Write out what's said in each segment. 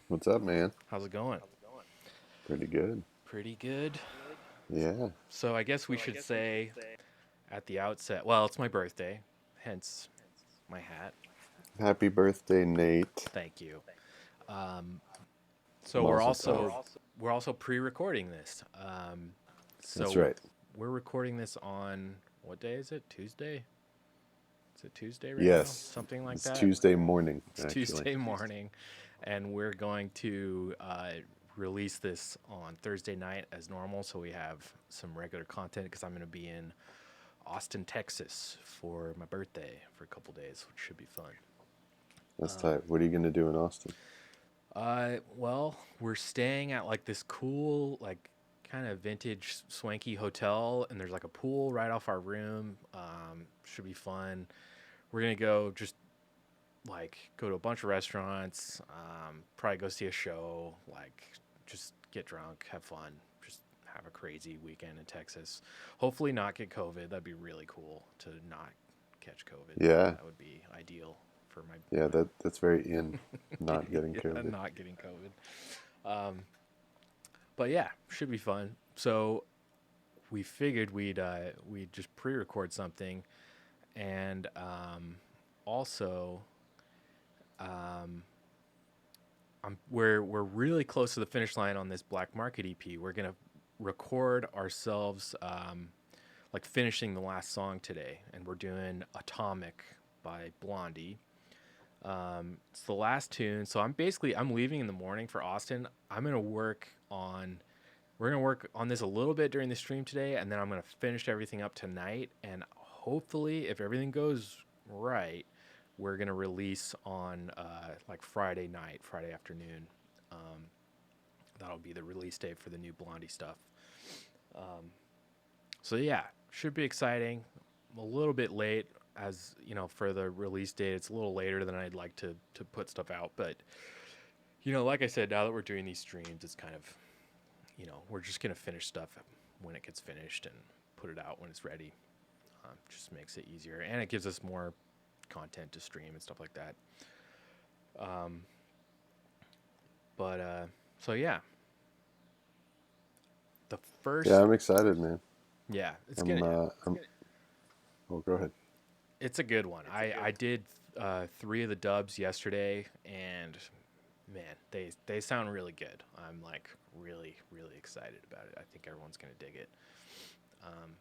What's up, man? How's it going? Pretty good. Pretty good. Yeah. So I guess we should say at the outset, well, it's my birthday, hence my hat. Happy birthday, Nate. Thank you. Um, so we're Mazel tov. also we're also pre-recording this. That's So right. we're recording this on what day is it? Tuesday? Is it Tuesday right now? Yes. Something like It's that. Tuesday morning, It's actually. Tuesday morning, and we're going to release this on Thursday night as normal. So we have some regular content because I'm going to be in Austin, Texas for my birthday for a couple days, which should be fun. That's Um, tight. What are you going to do in Austin? well, we're staying at like this cool, like kind of vintage, swanky hotel, and there's like a pool right off our room. Should be fun. We're gonna go just like go to a bunch of restaurants, probably go see a show, like just get drunk, have fun, just have a crazy weekend in Texas. Hopefully, not get COVID. That'd be really cool to not catch COVID. Yeah. That would be ideal for Yeah, my that's very in, not getting yeah, COVID. not getting COVID. But yeah, should be fun. So we figured we'd just pre-record something, and also um, we're really close to the finish line on this Black Market EP. We're gonna record ourselves like finishing the last song today, and we're doing Atomic by Blondie. It's the last tune, so I'm leaving in the morning for Austin. I'm gonna work on We're gonna work on this a little bit during the stream today, and then I'm gonna finish everything up tonight. And hopefully, if everything goes right, we're gonna release on like Friday night, Friday afternoon. Um, that'll be the release date for the new Blondie stuff. So yeah, should be exciting. I'm a little bit late, as you know, for the release date. It's a little later than I'd like to put stuff out, but like I said, now that we're doing these streams, it's kind of we're just gonna finish stuff when it gets finished and put it out when it's ready. Just makes it easier, and it gives us more content to stream and stuff like that. Um, but so yeah, the Yeah, first I'm excited, man. yeah, it's gonna Oh, go ahead. it's a good one. I did three of the dubs yesterday, and man, they sound really good. I'm like really excited about it. I think everyone's gonna dig it. Um,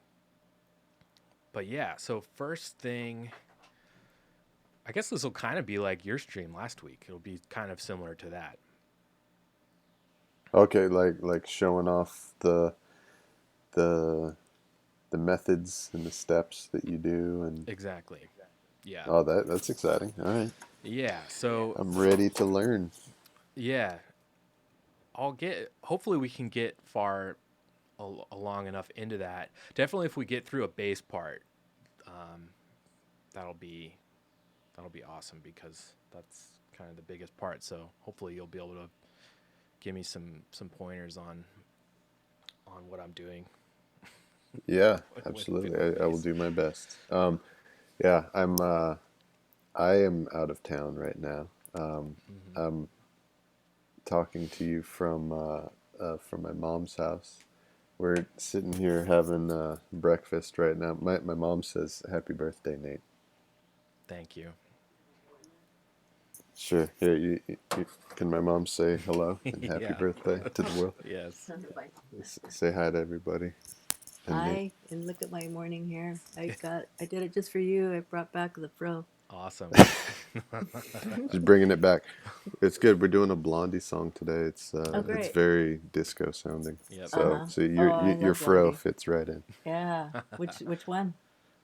but yeah, so first thing, I guess this will kind of be like your stream last week. It'll be kind of similar to that. Okay, like showing off the the methods and the steps that you do and Exactly. Yeah. oh, that's exciting. All right. Yeah. So, I'm ready to learn. yeah, hopefully, we can get far along enough into that. Definitely, if we get through a bass part, um, that'll be that'll be awesome because that's kind of the biggest part. So, hopefully, you'll be able to give me some pointers on what I'm doing Yeah, with absolutely. the I will bass. do my best. Yeah, I am out of town right now. Hmm. I'm talking to you from my mom's house. We're sitting here having breakfast right now. My mom says happy birthday, Nate. Thank you. Sure. Here, can my mom say hello and happy Yeah. birthday to the world? Yes. Say hi to everybody. And Nate, Hi, and look at my morning hair. I did it just for you. I brought back the fro. Awesome. just bringing it back. It's good. We're doing a Blondie song today. Oh, It's great. very disco sounding. Yep. Uh-huh. So Oh, I your love fro Blondie. fits right in. Yeah. Which one?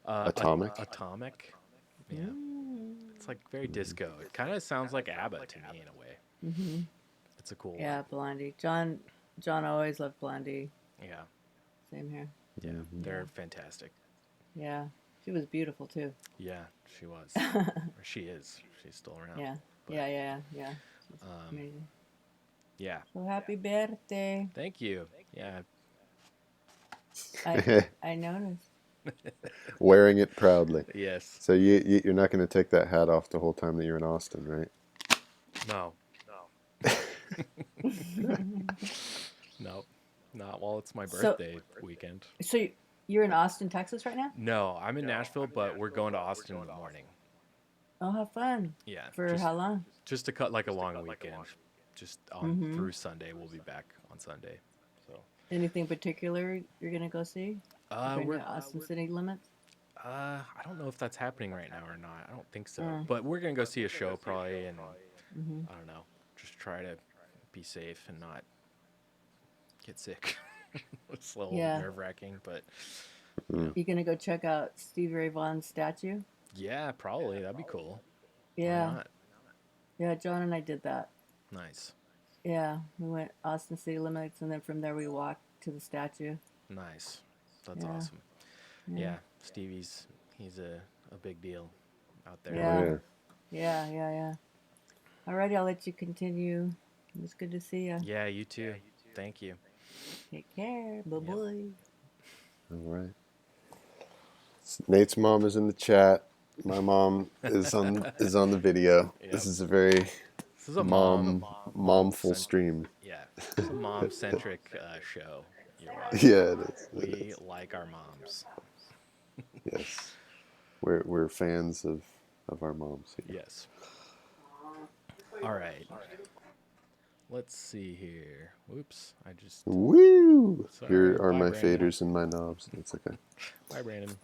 Atomic. Atomic. Yeah. Mm. It's like very disco. It kind of sounds like ABBA to me in a way. Mm-hmm. It's a cool one. Yeah, Blondie. John always loved Blondie. Yeah. Same here. Yeah. Yeah. They're fantastic. Yeah. She was beautiful too. Yeah, she was. Or she is. She's still around. Yeah. But Yeah. She's um amazing. yeah. So happy birthday. Thank you. Yeah. I I noticed. Wearing it proudly. Yes. So you're not going to take that hat off the whole time that you're in Austin, right? No. No, not while it's my So, birthday weekend. so you're in Austin, Texas right now? No, I'm in Nashville, but we're going to Austin in the morning. Oh, have fun. Yeah, For how long? just to cut like a long weekend. Just on Mm-hmm. through Sunday. We'll be back on Sunday. So, Anything particular you're gonna go see? You're going we're to Austin city limits? I don't know if that's happening right now or not. I don't think so. Mm. But we're gonna go see a show probably, and Mm-hmm. I don't know, just try to be safe and not get sick. It's a little Yeah. nerve wracking, but Mm. You gonna go check out Stevie Ray Vaughan's statue? yeah, probably that'd be cool. Why Yeah. not? Yeah, John and I did that. Nice, Yeah, we went Austin city limits, and then from there we walked to the statue. nice. That's Yeah. awesome. Yeah. Yeah, he's a big deal out there. Oh Yeah. yeah. Yeah. Alrighty, I'll let you continue. It was good to see you. Yeah, you too. Thank you. Take care. Bye Yep. bye. All right. Nate's mom is in the chat. My mom is on the video. Yep. This is a very This is a momful stream. Yeah, it's a mom centric show. You're watching. Yeah, it is. We like our moms. Yes. We're fans of our moms here. Yes. All right. Let's see here. Whoops, I just. Woo! Sorry. Here are Bye, my Brandon. faders and my knobs. It's okay. Bye, Brandon.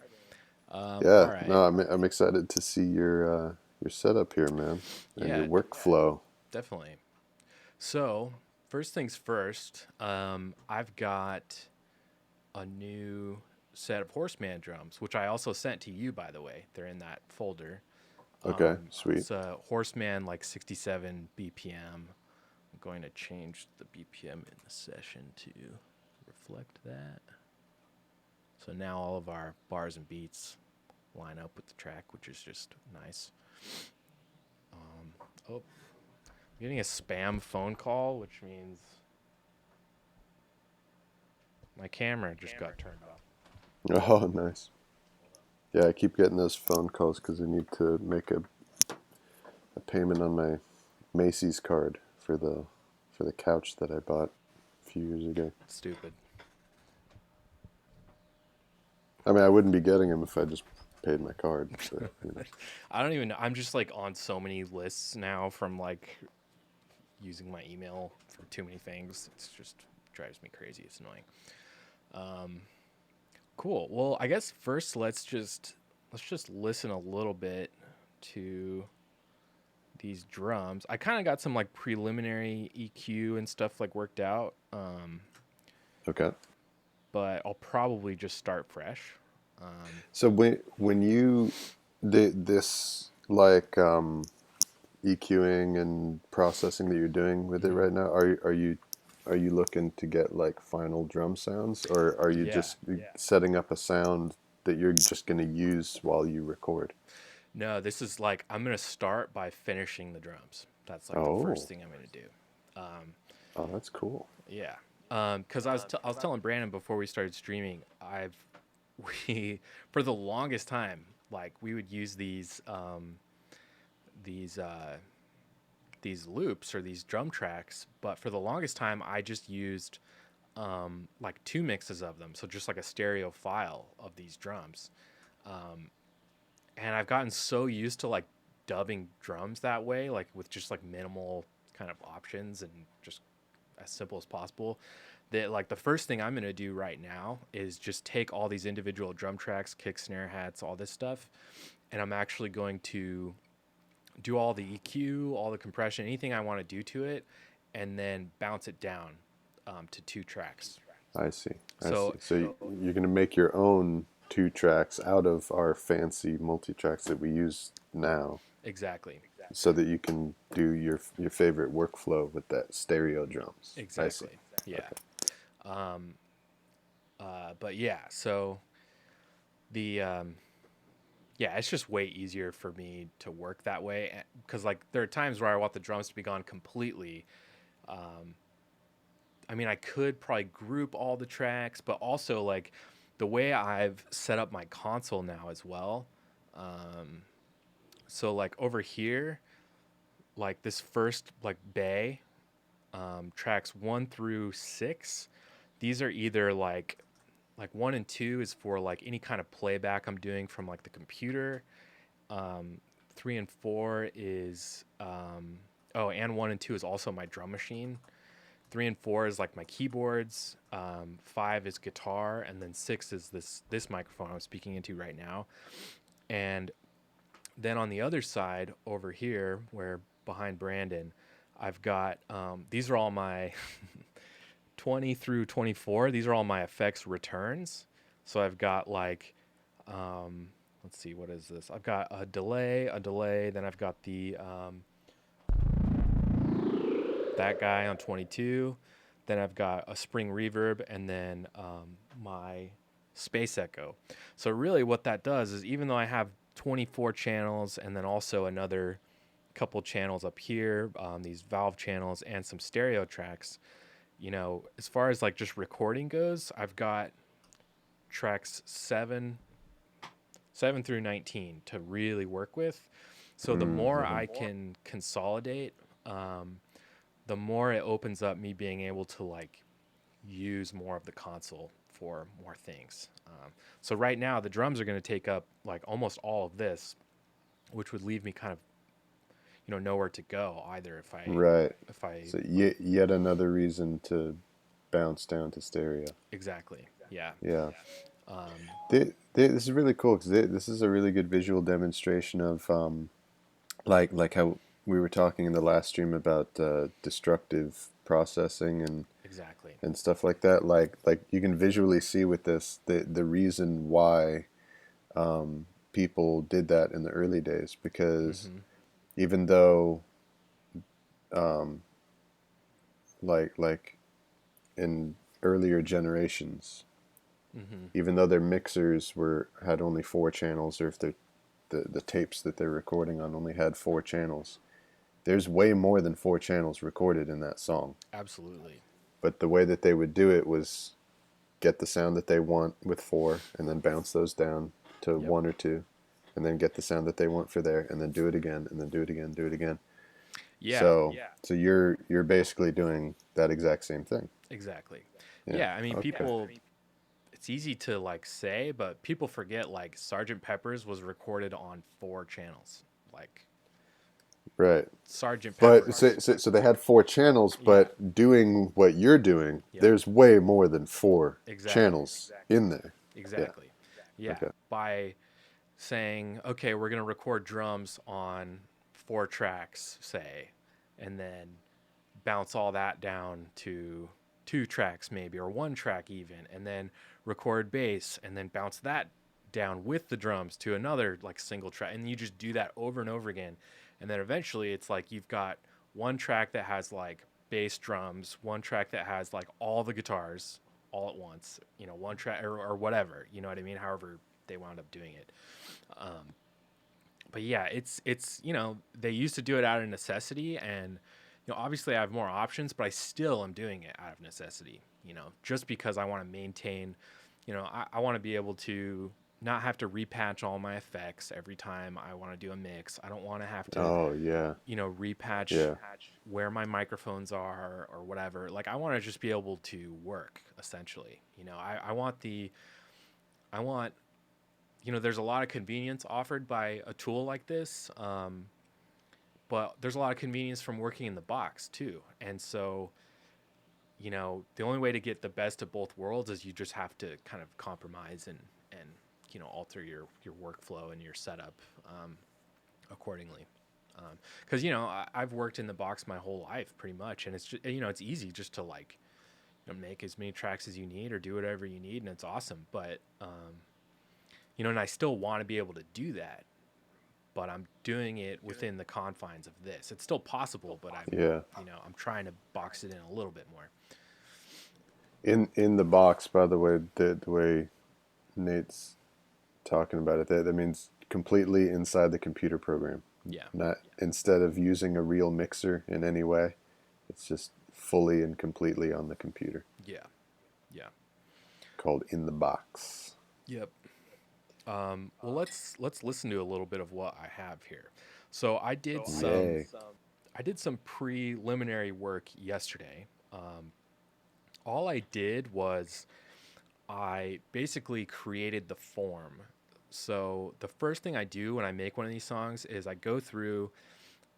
Yeah. All right. No, I'm excited to see your setup here, man, and Yeah. your workflow. Definitely. So, first things first, I've got a new set of Horseman drums, which I also sent to you, by the way. They're in that folder. Okay, sweet. It's a Horseman, like 67 BPM. I'm going to change the BPM in the session to reflect that. So now all of our bars and beats line up with the track, which is just nice. I'm getting a spam phone call, which means my camera just got turned off. Oh, nice. Yeah, I keep getting those phone calls because I need to make a payment on my Macy's card for the couch that I bought a few years ago. Stupid. I mean, I wouldn't be getting them if I just paid my card. But, you know. I don't even know. I'm just like on so many lists now from like using my email for too many things. It's just drives me crazy. It's annoying. Cool. Well, I guess first let's just listen a little bit to these drums. I kind of got some like preliminary EQ and stuff like worked out. Okay. But I'll probably just start fresh. So when you this like EQing and processing that you're doing with it right now, are you looking to get like final drum sounds, or are you just setting up a sound that you're just going to use while you record? No, this is like I'm gonna start by finishing the drums. That's like the first thing I'm gonna do. Oh, that's cool. Yeah, because I was telling Brandon before we started streaming, we for the longest time like we would use these loops or these drum tracks, but for the longest time I just used like two mixes of them, so just like a stereo file of these drums. And I've gotten so used to like dubbing drums that way, like with just like minimal kind of options and just as simple as possible, that like the first thing I'm going to do right now is just take all these individual drum tracks, kick, snare, hats, all this stuff, and I'm actually going to do all the EQ, all the compression, anything I want to do to it, and then bounce it down to two tracks. I see. So you're going to make your own two tracks out of our fancy multi-tracks that we use now. Exactly. So that you can do your favorite workflow with that stereo drums. Exactly. Yeah. Okay. But yeah, so the it's just way easier for me to work that way, because like there are times where I want the drums to be gone completely. I mean, I could probably group all the tracks, but also like the way I've set up my console now as well. So like over here, like this first like bay, tracks 1 through 6. These are either like 1 and 2 is for like any kind of playback I'm doing from like the computer. 3 and 4 is oh, and 1 and 2 is also my drum machine. 3 and 4 is like my keyboards. 5 is guitar, and then 6 is this microphone I'm speaking into right now. And then on the other side over here, where behind Brandon, I've got these are all my 20 through 24. These are all my effects returns. So I've got like let's see, what is this? I've got a delay, then I've got the that guy on 22, then I've got a spring reverb, and then my space echo. So really what that does is, even though I have 24 channels and then also another couple channels up here, these valve channels and some stereo tracks, as far as like just recording goes, I've got tracks 7 through 19 to really work with. So the more I can consolidate, the more it opens up me being able to like use more of the console for more things. So right now the drums are going to take up like almost all of this, which would leave me kind of nowhere to go either if I So yet another reason to bounce down to stereo. exactly. Yeah. Yeah. This is really cool because this is a really good visual demonstration of like how we were talking in the last stream about destructive processing Exactly. and stuff like that. Like you can visually see with this the reason why people did that in the early days, because even though like in earlier generations, even though their mixers had only 4 channels, or if the tapes that they're recording on only had 4 channels, there's way more than 4 channels recorded in that song. Absolutely. But the way that they would do it was get the sound that they want with 4 and then bounce those down to 1 or 2, and then get the sound that they want for there, and then do it again, and then do it again, do it again. Yeah. So you're basically doing that exact same thing. Exactly. Yeah. I mean, people, it's easy to like say, but people forget like Sgt. Pepper's was recorded on 4 channels. Like, Right. Sgt. But Pepper's. so they had 4 channels, but doing what you're doing, there's way more than 4 channels in there. Exactly. Yeah. Okay. By saying, okay, we're going to record drums on 4 tracks, say, and then bounce all that down to 2 tracks maybe, or 1 track even, and then record bass and then bounce that down with the drums to another like single track, and you just do that over and over again. And then eventually it's like you've got 1 track that has like bass, drums, 1 track that has like all the guitars all at once, 1 track or whatever, you know what I mean, however they wound up doing it. But yeah, it's they used to do it out of necessity, and obviously I have more options, but I still am doing it out of necessity, just because I want to maintain, I want to be able to not have to repatch all my effects every time I want to do a mix. I don't want to have to, repatch where my microphones are or whatever. Like, I want to just be able to work, essentially. I want there's a lot of convenience offered by a tool like this, but there's a lot of convenience from working in the box too. And so, the only way to get the best of both worlds is you just have to kind of compromise and alter your workflow and your setup accordingly. Because I've worked in the box my whole life pretty much, and it's just, it's easy just to like make as many tracks as you need or do whatever you need, and it's awesome. But and I still want to be able to do that, but I'm doing it within the confines of this. It's still possible, but I'm trying to box it in a little bit more. In the box, by the way, the way Nate's talking about it, that means completely inside the computer program. Yeah. Not, instead of using a real mixer in any way, it's just fully and completely on the computer. Yeah. Yeah. Called In the Box. Yep. Well, let's listen to a little bit of what I have here. So I did some I did some preliminary work yesterday. All I did was I basically created the form. So the first thing I do when I make one of these songs is I go through,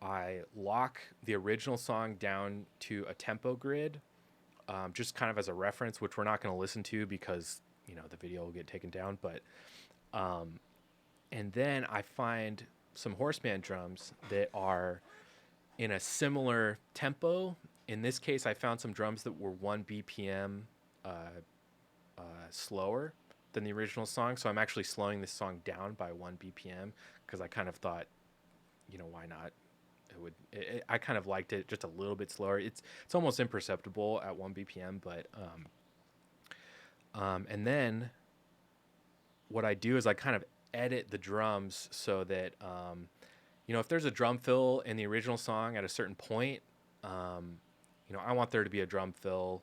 I lock the original song down to a tempo grid, just kind of as a reference, which we're not going to listen to because the video will get taken down. But and then I find some horseman drums that are in a similar tempo. In this case, I found some drums that were 1 BPM uh, slower than the original song. So I'm actually slowing this song down by 1 BPM because I kind of thought, why not? I kind of liked it just a little bit slower. It's almost imperceptible at 1 BPM, but and then what I do is I kind of edit the drums so that if there's a drum fill in the original song at a certain point, I want there to be a drum fill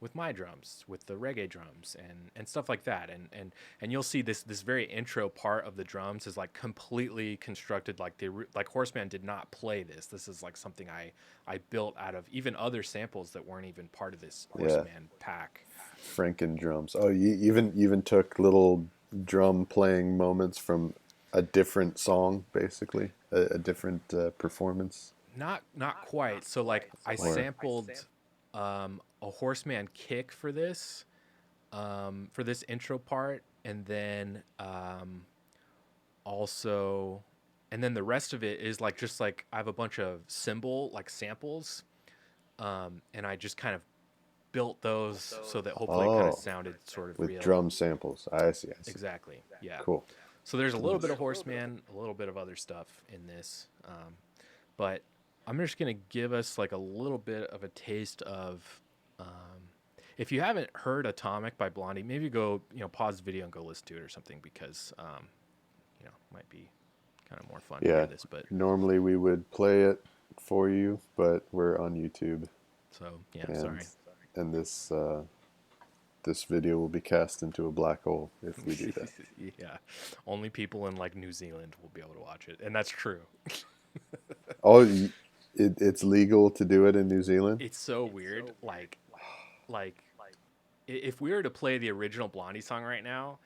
with my drums, with the reggae drums and stuff like that. And you'll see this very intro part of the drums is like completely constructed like Horseman did not play this. This is like something I built out of even other samples that weren't even part of this Horseman pack. Franken drums. Oh, you even took little drum playing moments from a different song, basically a different performance. Not quite. So like I sampled a Horseman kick for this intro part, and then also, and then the rest of it is like just like I have a bunch of cymbal like samples, and I just kind of built those so that hopefully it kind of sounded sort of with real. drum samples. I see. Exactly. Yeah. Cool. So there's a little bit of Horseman, a little bit of other stuff in this, but I'm just gonna give us like a little bit of a taste of. If you haven't heard Atomic by Blondie, maybe go pause the video and go listen to it or something because might be kind of more fun to hear this. But normally we would play it for you, but we're on YouTube. So sorry. And this this video will be cast into a black hole if we do that. Yeah, only people in like New Zealand will be able to watch it, and that's true. Oh, it's legal to do it in New Zealand? It's so weird. Like if we were to play the original Blondie song right now,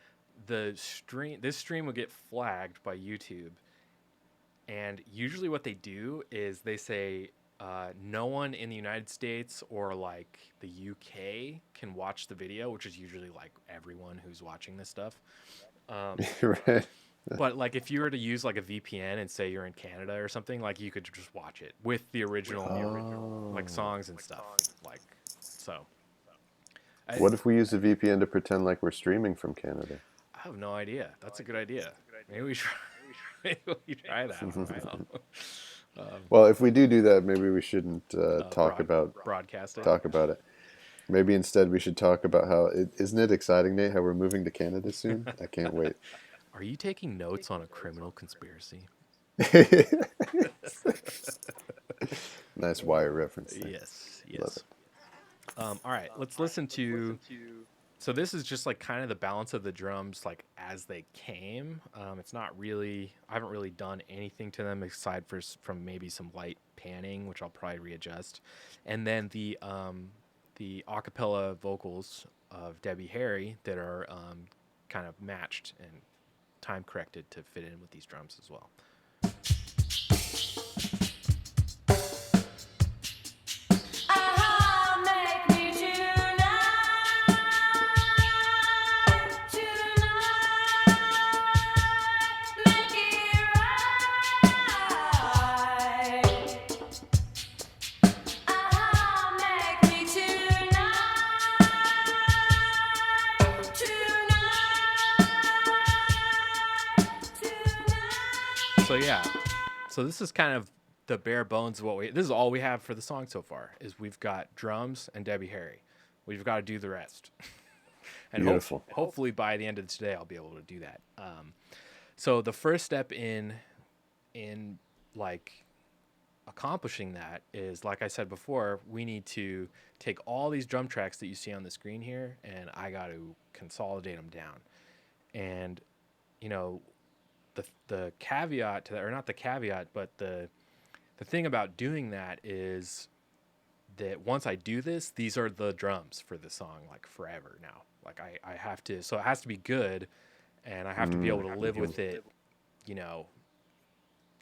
this stream would get flagged by YouTube. And usually what they do is they say no one in the United States or like the UK can watch the video, which is usually like everyone who's watching this stuff. Right. But like if you were to use like a VPN and say you're in Canada or something, like you could just watch it with the original like songs and stuff. Like so. What if we use a VPN to pretend like we're streaming from Canada? I have no idea. That's a good idea. Maybe we try that. Well, if we do that, maybe we shouldn't talk about it. Maybe instead we should talk about how isn't it exciting, Nate? How we're moving to Canada soon? I can't wait. Are you taking notes on a criminal conspiracy? Nice Wire reference. There. Yes. All right, let's listen to. So this is just like kind of the balance of the drums, like as they came. It's not really. I haven't really done anything to them aside from maybe some light panning, which I'll probably readjust, and then the acapella vocals of Debbie Harry that are kind of matched and time corrected to fit in with these drums as well. So this is kind of the bare bones of this is all we have for the song so far is we've got drums and Debbie Harry. We've got to do the rest. And beautiful. Hopefully by the end of today, I'll be able to do that. So the first step in like accomplishing that is, like I said before, we need to take all these drum tracks that you see on the screen here, and I got to consolidate them down. And, the caveat to that, or not the caveat, but the the thing about doing that is that once I do this, these are the drums for the song, like forever now. Like I have to, so it has to be good, and I have to be able to live with it, you know,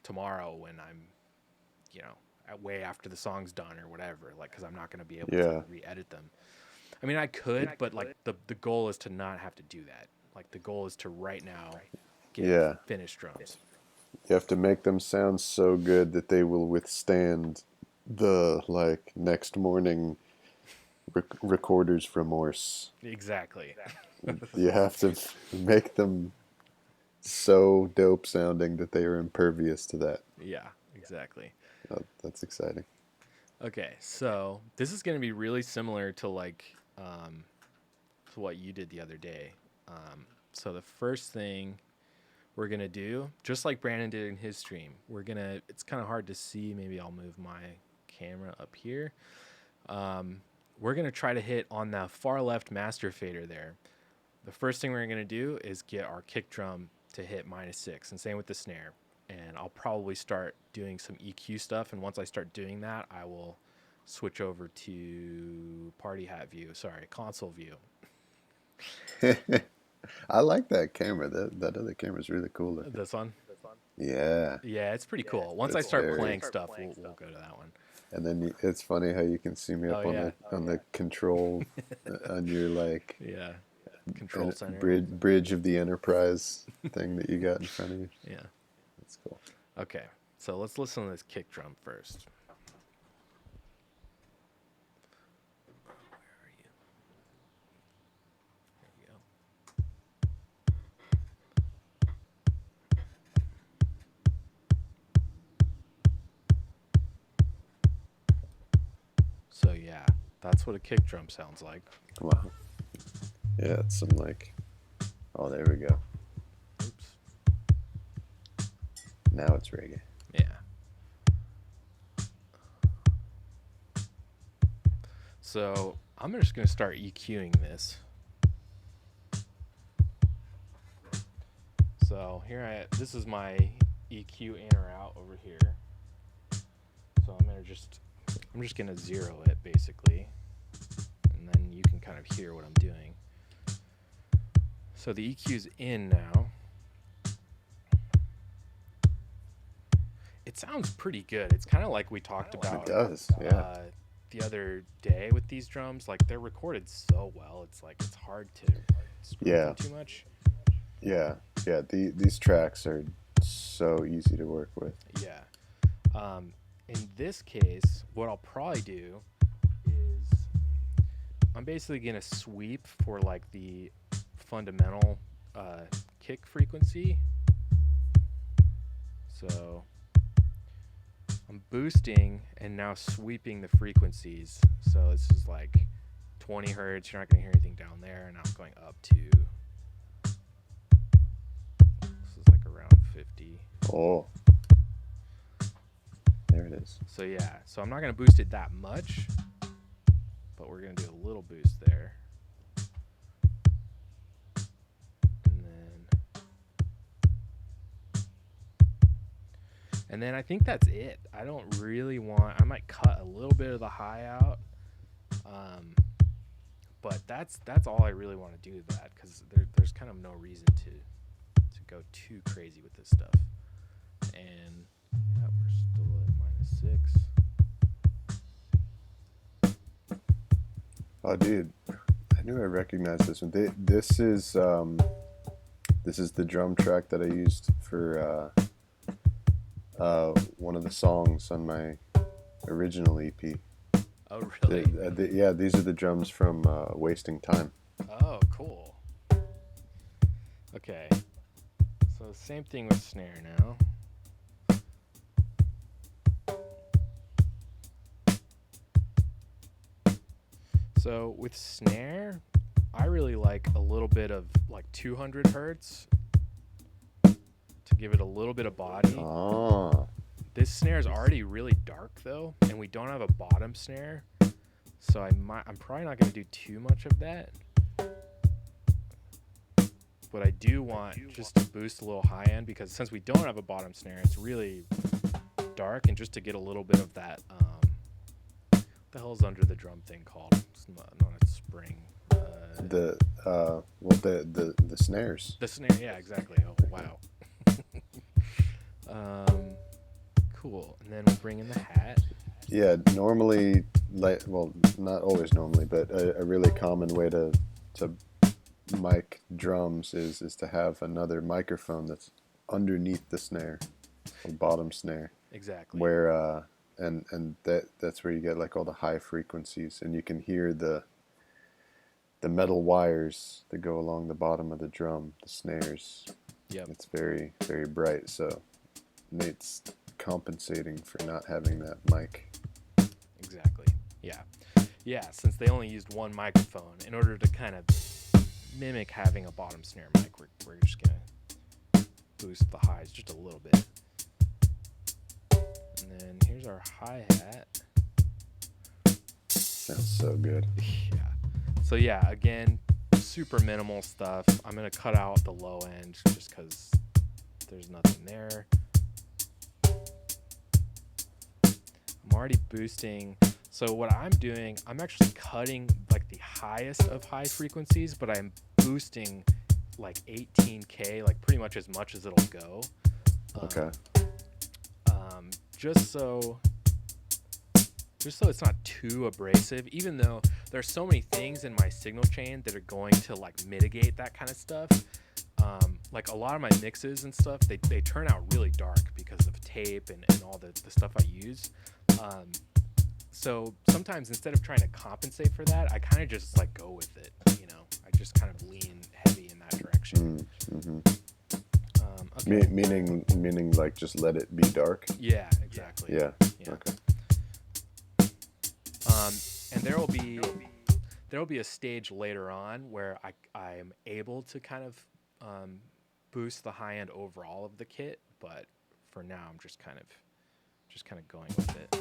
tomorrow when I'm, you know, way after the song's done or whatever. Like, because I'm not going to be able to re-edit them. I mean, I could, but like the goal is to not have to do that. Like the goal is to right now get finished drums. You have to make them sound so good that they will withstand the like next morning recorder's remorse. Exactly. You have to make them so dope sounding that they are impervious to that. Yeah, exactly. Oh, that's exciting. Okay, so this is going to be really similar to like to what you did the other day. So the first thing we're going to do, just like Brandon did in his stream, it's kind of hard to see. Maybe I'll move my camera up here. We're going to try to hit on the far left master fader there. The first thing we're going to do is get our kick drum to hit -6, and same with the snare. And I'll probably start doing some EQ stuff, and once I start doing that, I will switch over to console view. I like that camera. That other camera is really cool looking. This one? Yeah. Yeah, it's pretty cool. Once I start playing stuff, we'll go to that one. And then it's funny how you can see me up on the control on your like control center bridge of the Enterprise thing that you got in front of you. Yeah, that's cool. Okay, so let's listen to this kick drum first. Where are you? There we go. So yeah, that's what a kick drum sounds like. Wow. Yeah, it's some like, oh, there we go. Oops. Now it's reggae. Yeah. So I'm just going to start EQing this. So this is my EQ in or out over here. So I'm just going to 0 it basically. And then you can kind of hear what I'm doing. So the EQ's in now. It sounds pretty good. It's kind of like we talked about. It does, yeah. The other day with these drums, like they're recorded so well. It's like it's hard to screw them too much. Yeah. These tracks are so easy to work with. Yeah. In this case, what I'll probably do is I'm basically gonna sweep for like the fundamental kick frequency. So I'm boosting and now sweeping the frequencies. So this is like 20 hertz. You're not going to hear anything down there. And I'm going up to, this is like around 50. Oh, there it is. So yeah, so I'm not going to boost it that much, but we're going to do a little boost there. And then I think that's it. I don't really I might cut a little bit of the high out. But that's all I really want to do with that, because there's kind of no reason to go too crazy with this stuff. And yeah, we're still at -6. Oh, dude, I knew I recognized this one. This is the drum track that I used for one of the songs on my original EP. Oh, really? Yeah, these are the drums from Wasting Time. Oh, cool. Okay. So same thing with snare now. So with snare, I really like a little bit of like 200 hertz to give it a little bit of body. Oh. This snare is already really dark though, and we don't have a bottom snare, so I'm probably not going to do too much of that. But I do want just to boost a little high end, because since we don't have a bottom snare, it's really dark, and just to get a little bit of that. What the hell's under the drum thing called? It's not a spring. The snares. The snare, yeah, exactly. Oh wow. Cool. And then we'll bring in the hat. Yeah, normally, not always normally, but a really common way to mic drums is to have another microphone that's underneath the snare, the bottom snare. Exactly. Where and that's where you get like all the high frequencies, and you can hear the metal wires that go along the bottom of the drum, the snares. Yep. It's very, very bright. So Nate's compensating for not having that mic. Exactly. Yeah. Yeah, since they only used one microphone, in order to kind of mimic having a bottom snare mic, we're just going to boost the highs just a little bit. And then here's our hi-hat. Sounds so good. Yeah. So yeah, again, super minimal stuff. I'm going to cut out the low end just because there's nothing there. I'm already boosting. So what I'm doing, I'm actually cutting like the highest of high frequencies, but I'm boosting like 18K, like pretty much as as it'll go. Okay. Just so it's not too abrasive, even though there's so many things in my signal chain that are going to like mitigate that kind of stuff. Like a lot of my mixes and stuff, they turn out really dark because of tape and all the stuff I use. So sometimes instead of trying to compensate for that, I kind of just like go with it, you know. I just kind of lean heavy in that direction. Mm-hmm. Okay. Meaning like just let it be dark. Yeah, exactly. Yeah. Okay. And there will be a stage later on where I am able to kind of boost the high end overall of the kit, but for now I'm just kind of going with it.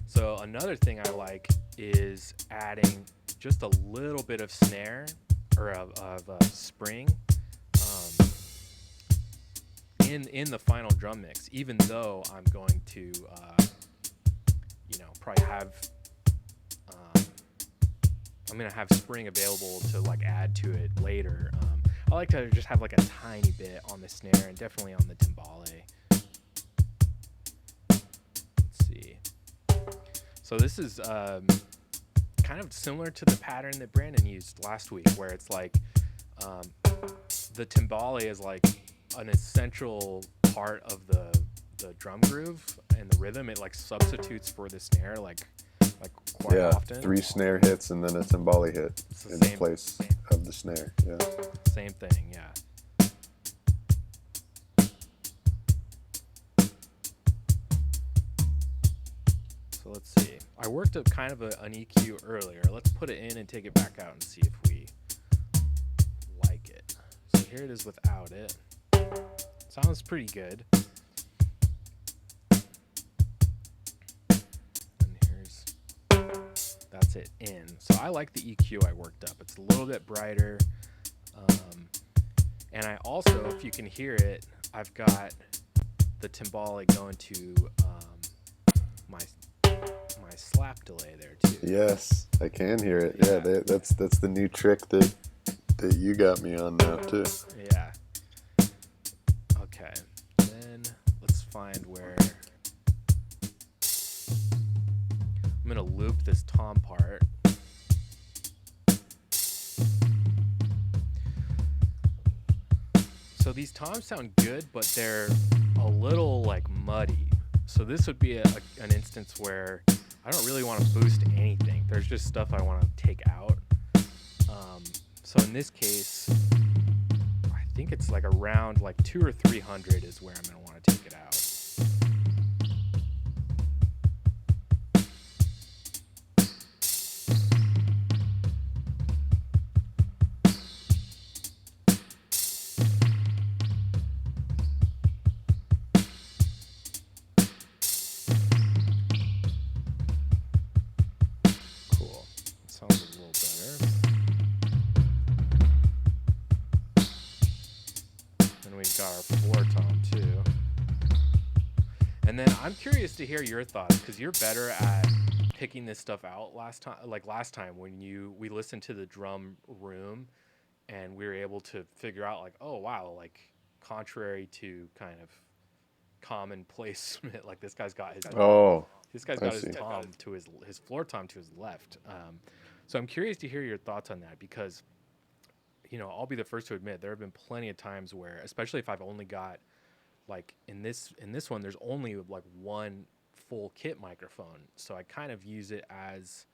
So another thing I like is adding just a little bit of snare or of spring in the final drum mix, even though I'm going to probably have I'm gonna have spring available to like add to it later. I like to just have like a tiny bit on the snare and definitely on the timbale. Let's see. So this is kind of similar to the pattern that Brandon used last week, where it's like the timbale is like an essential part of the drum groove and the rhythm. It like substitutes for the snare like quite often. 3 snare hits and then a timbale hit in place of the snare. Yeah. Same thing, yeah. So let's see. I worked up kind of an EQ earlier. Let's put it in and take it back out and see if we like it. So here it is without it. Sounds pretty good. That's it in. So I like the EQ I worked up. It's a little bit brighter. And I also, if you can hear it, I've got the timbale going to my slap delay there too. Yes, I can hear it. Yeah, that's the new trick that you got me on now too. Yeah. Okay. Then let's find where I'm gonna loop this tom part. So these toms sound good, but they're a little like muddy. So this would be an instance where I don't really want to boost anything. There's just stuff I want to take out. So in this case, I think it's like around like 200 or 300 is where I'm gonna want to take it out. And then I'm curious to hear your thoughts because you're better at picking this stuff out last time when we listened to the drum room and we were able to figure out like, oh wow, like contrary to kind of common placement, like Oh, this guy's I got his see. tom to his floor tom to his left. So I'm curious to hear your thoughts on that because I'll be the first to admit there have been plenty of times where, especially if I've only got like in this one, there's only like one full kit microphone, so I kind of use it as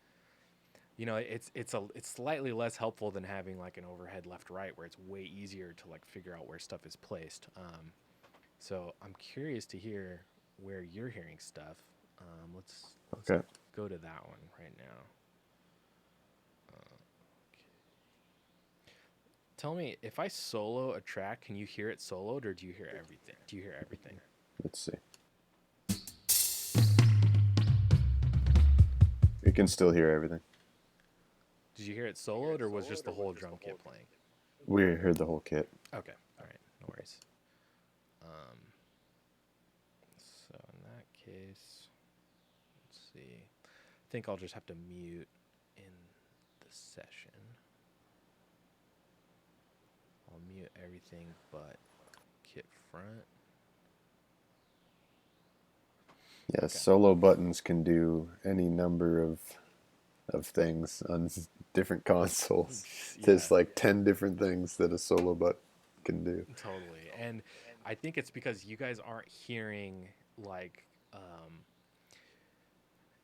it's slightly less helpful than having like an overhead left right where it's way easier to like figure out where stuff is placed. So I'm curious to hear where you're hearing stuff. Let's Okay. go to that one right now. Tell me, if I solo a track, can you hear it soloed or do you hear everything? Let's see. You can still hear everything. Did you hear it soloed or was just the whole drum kit playing? We heard the whole kit. Okay. All right. No worries. So in that case, let's see. I think I'll just have to mute in the session. I'll mute everything but kit front. Yeah, Okay. solo buttons can do any number of things on different consoles. There's like 10 different things that a solo button can do. Totally. And I think it's because you guys aren't hearing like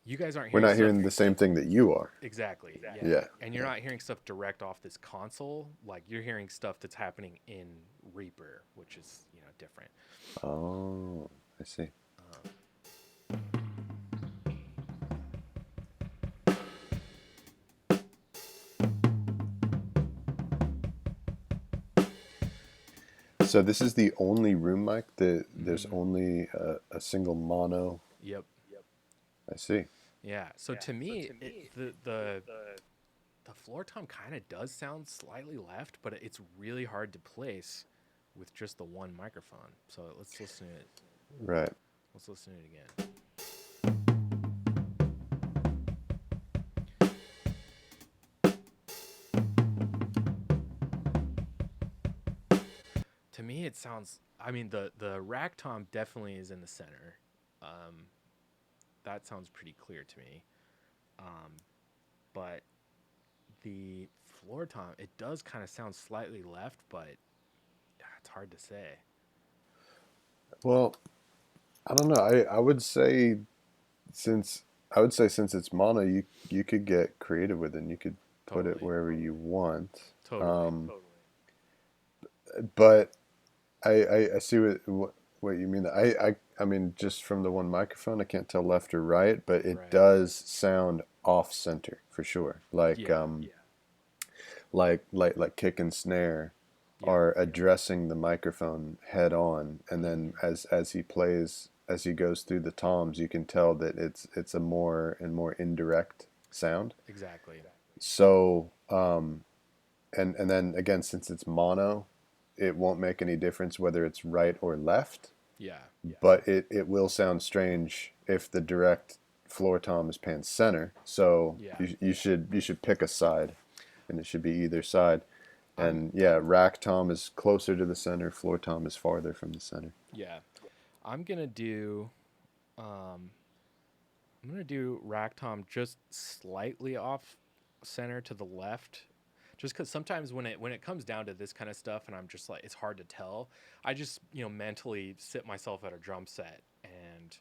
We're not stuff hearing the same thing that you are. exactly. Yeah. And you're not hearing stuff direct off this console. Like you're hearing stuff that's happening in Reaper, which is, different. Oh, I see. So this is the only room mic that there's only a single mono. Yep. I see. Yeah. So to me, the floor tom kind of does sound slightly left, but it's really hard to place with just the one microphone. So let's listen to it. Right. Let's listen to it again. To me, it sounds. I mean, the rack tom definitely is in the center. That sounds pretty clear to me. But the floor tom, it does kind of sound slightly left, but it's hard to say. Well, I don't know. I would say since it's mono, you could get creative with it and you could put it wherever you want. Totally. But I see what you mean. I mean, just from the one microphone, I can't tell left or right, but it does sound off center for sure. Like like kick and snare are addressing the microphone head on, and then as he plays, as he goes through the toms, you can tell that it's a more and more indirect sound. Exactly. So and then again, since it's mono, it won't make any difference whether it's right or left. Yeah. But it will sound strange if the direct floor tom is pan center. So you should pick a side, and it should be either side. And rack tom is closer to the center, floor tom is farther from the center. Yeah. I'm gonna do rack tom just slightly off center to the left. Just because sometimes when it comes down to this kind of stuff and I'm just like, it's hard to tell, I just mentally sit myself at a drum set and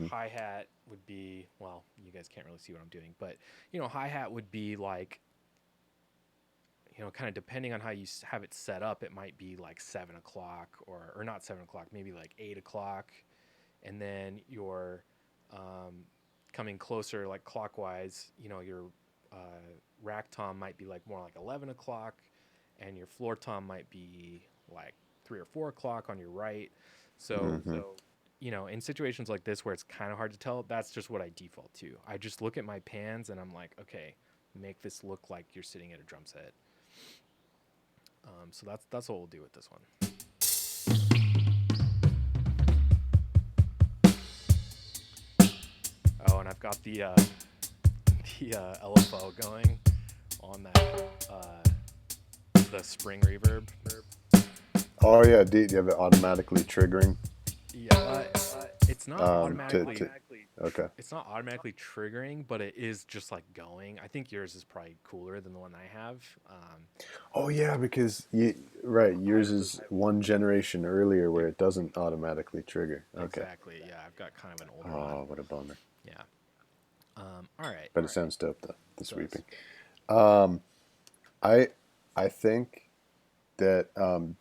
hi-hat would be, well, you guys can't really see what I'm doing, but hi-hat would be like, kind of depending on how you have it set up, it might be like 7 o'clock or not 7 o'clock, maybe like 8 o'clock, and then you're coming closer like clockwise, your rack tom might be like more like 11 o'clock, and your floor tom might be like 3 or 4 o'clock on your right. So in situations like this where it's kind of hard to tell, that's just what I default to. I just look at my pans and I'm like, okay, make this look like you're sitting at a drum set. So that's what we'll do with this one. got the LFO going on that the spring reverb. Oh yeah, do you have it automatically triggering? Yeah, it's not automatically. Okay. It's not automatically triggering, but it is just like going. I think yours is probably cooler than the one I have. Oh yeah, because right, yours is one generation earlier where it doesn't automatically trigger. Okay. Exactly. Yeah, I've got kind of an older Oh, one. what a bummer. Yeah. All right. But it sounds dope though. The It sweeping. does. I I think that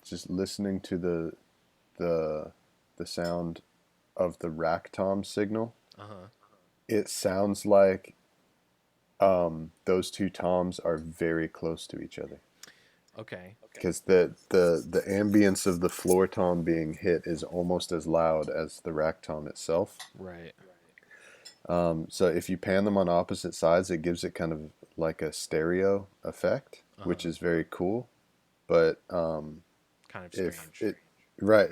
just listening to the the sound of the rack tom signal, Uh huh. it sounds like those two toms are very close to each other. Okay. Because the ambience of the floor tom being hit is almost as loud as the rack tom itself. Right. So if you pan them on opposite sides, it gives it kind of like a stereo effect, Uh which huh. is very cool. But Kind of if strange. it right,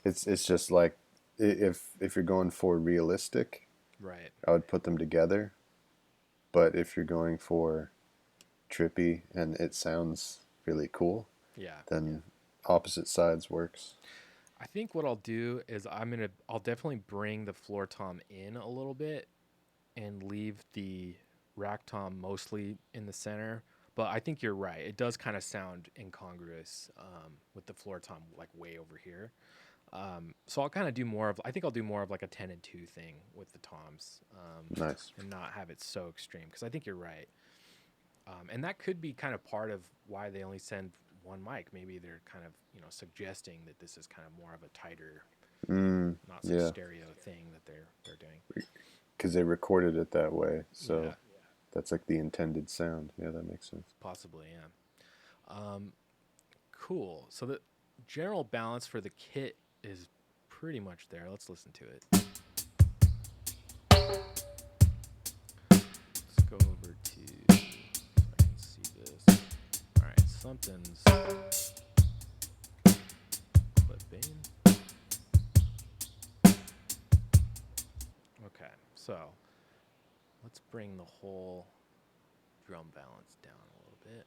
it's just like if you're going for realistic, Right. I would put them together. But if you're going for trippy and it sounds really cool, Yeah. then opposite sides works. I think what I'll do is I'll definitely bring the floor tom in a little bit and leave the rack tom mostly in the center. But I think you're right. It does kind of sound incongruous with the floor tom like way over here. So I'll kind of do more of. I think I'll do more of like a 10 and 2 thing with the toms, Nice. and not have it so extreme. Because I think you're right, and that could be kind of part of why they only send one mic. Maybe they're kind of suggesting that this is kind of more of a tighter, not so Yeah, stereo thing that they're doing. because they recorded it that way, Yeah, so that's like the intended sound. Yeah, that makes sense. possibly. Yeah. Cool. So the general balance for the kit is pretty much there. Let's listen to it. Let's go over to so I can see this. All right, something's clipping. Okay, so let's bring the whole drum balance down a little bit.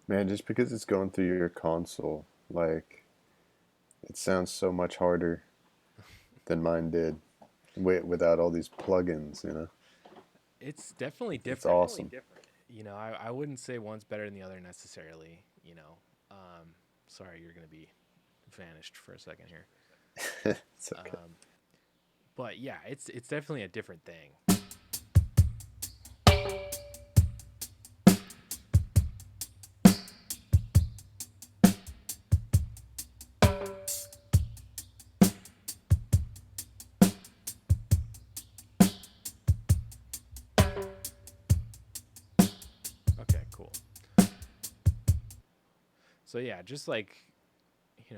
Man, just because it's going through your console, like it sounds so much harder than mine did, without all these plugins. It's definitely It's different. awesome. I wouldn't say one's better than the other necessarily. Sorry, you're gonna be vanished for a second here. It's okay. But yeah, it's definitely a different thing. Okay, cool. So yeah, just like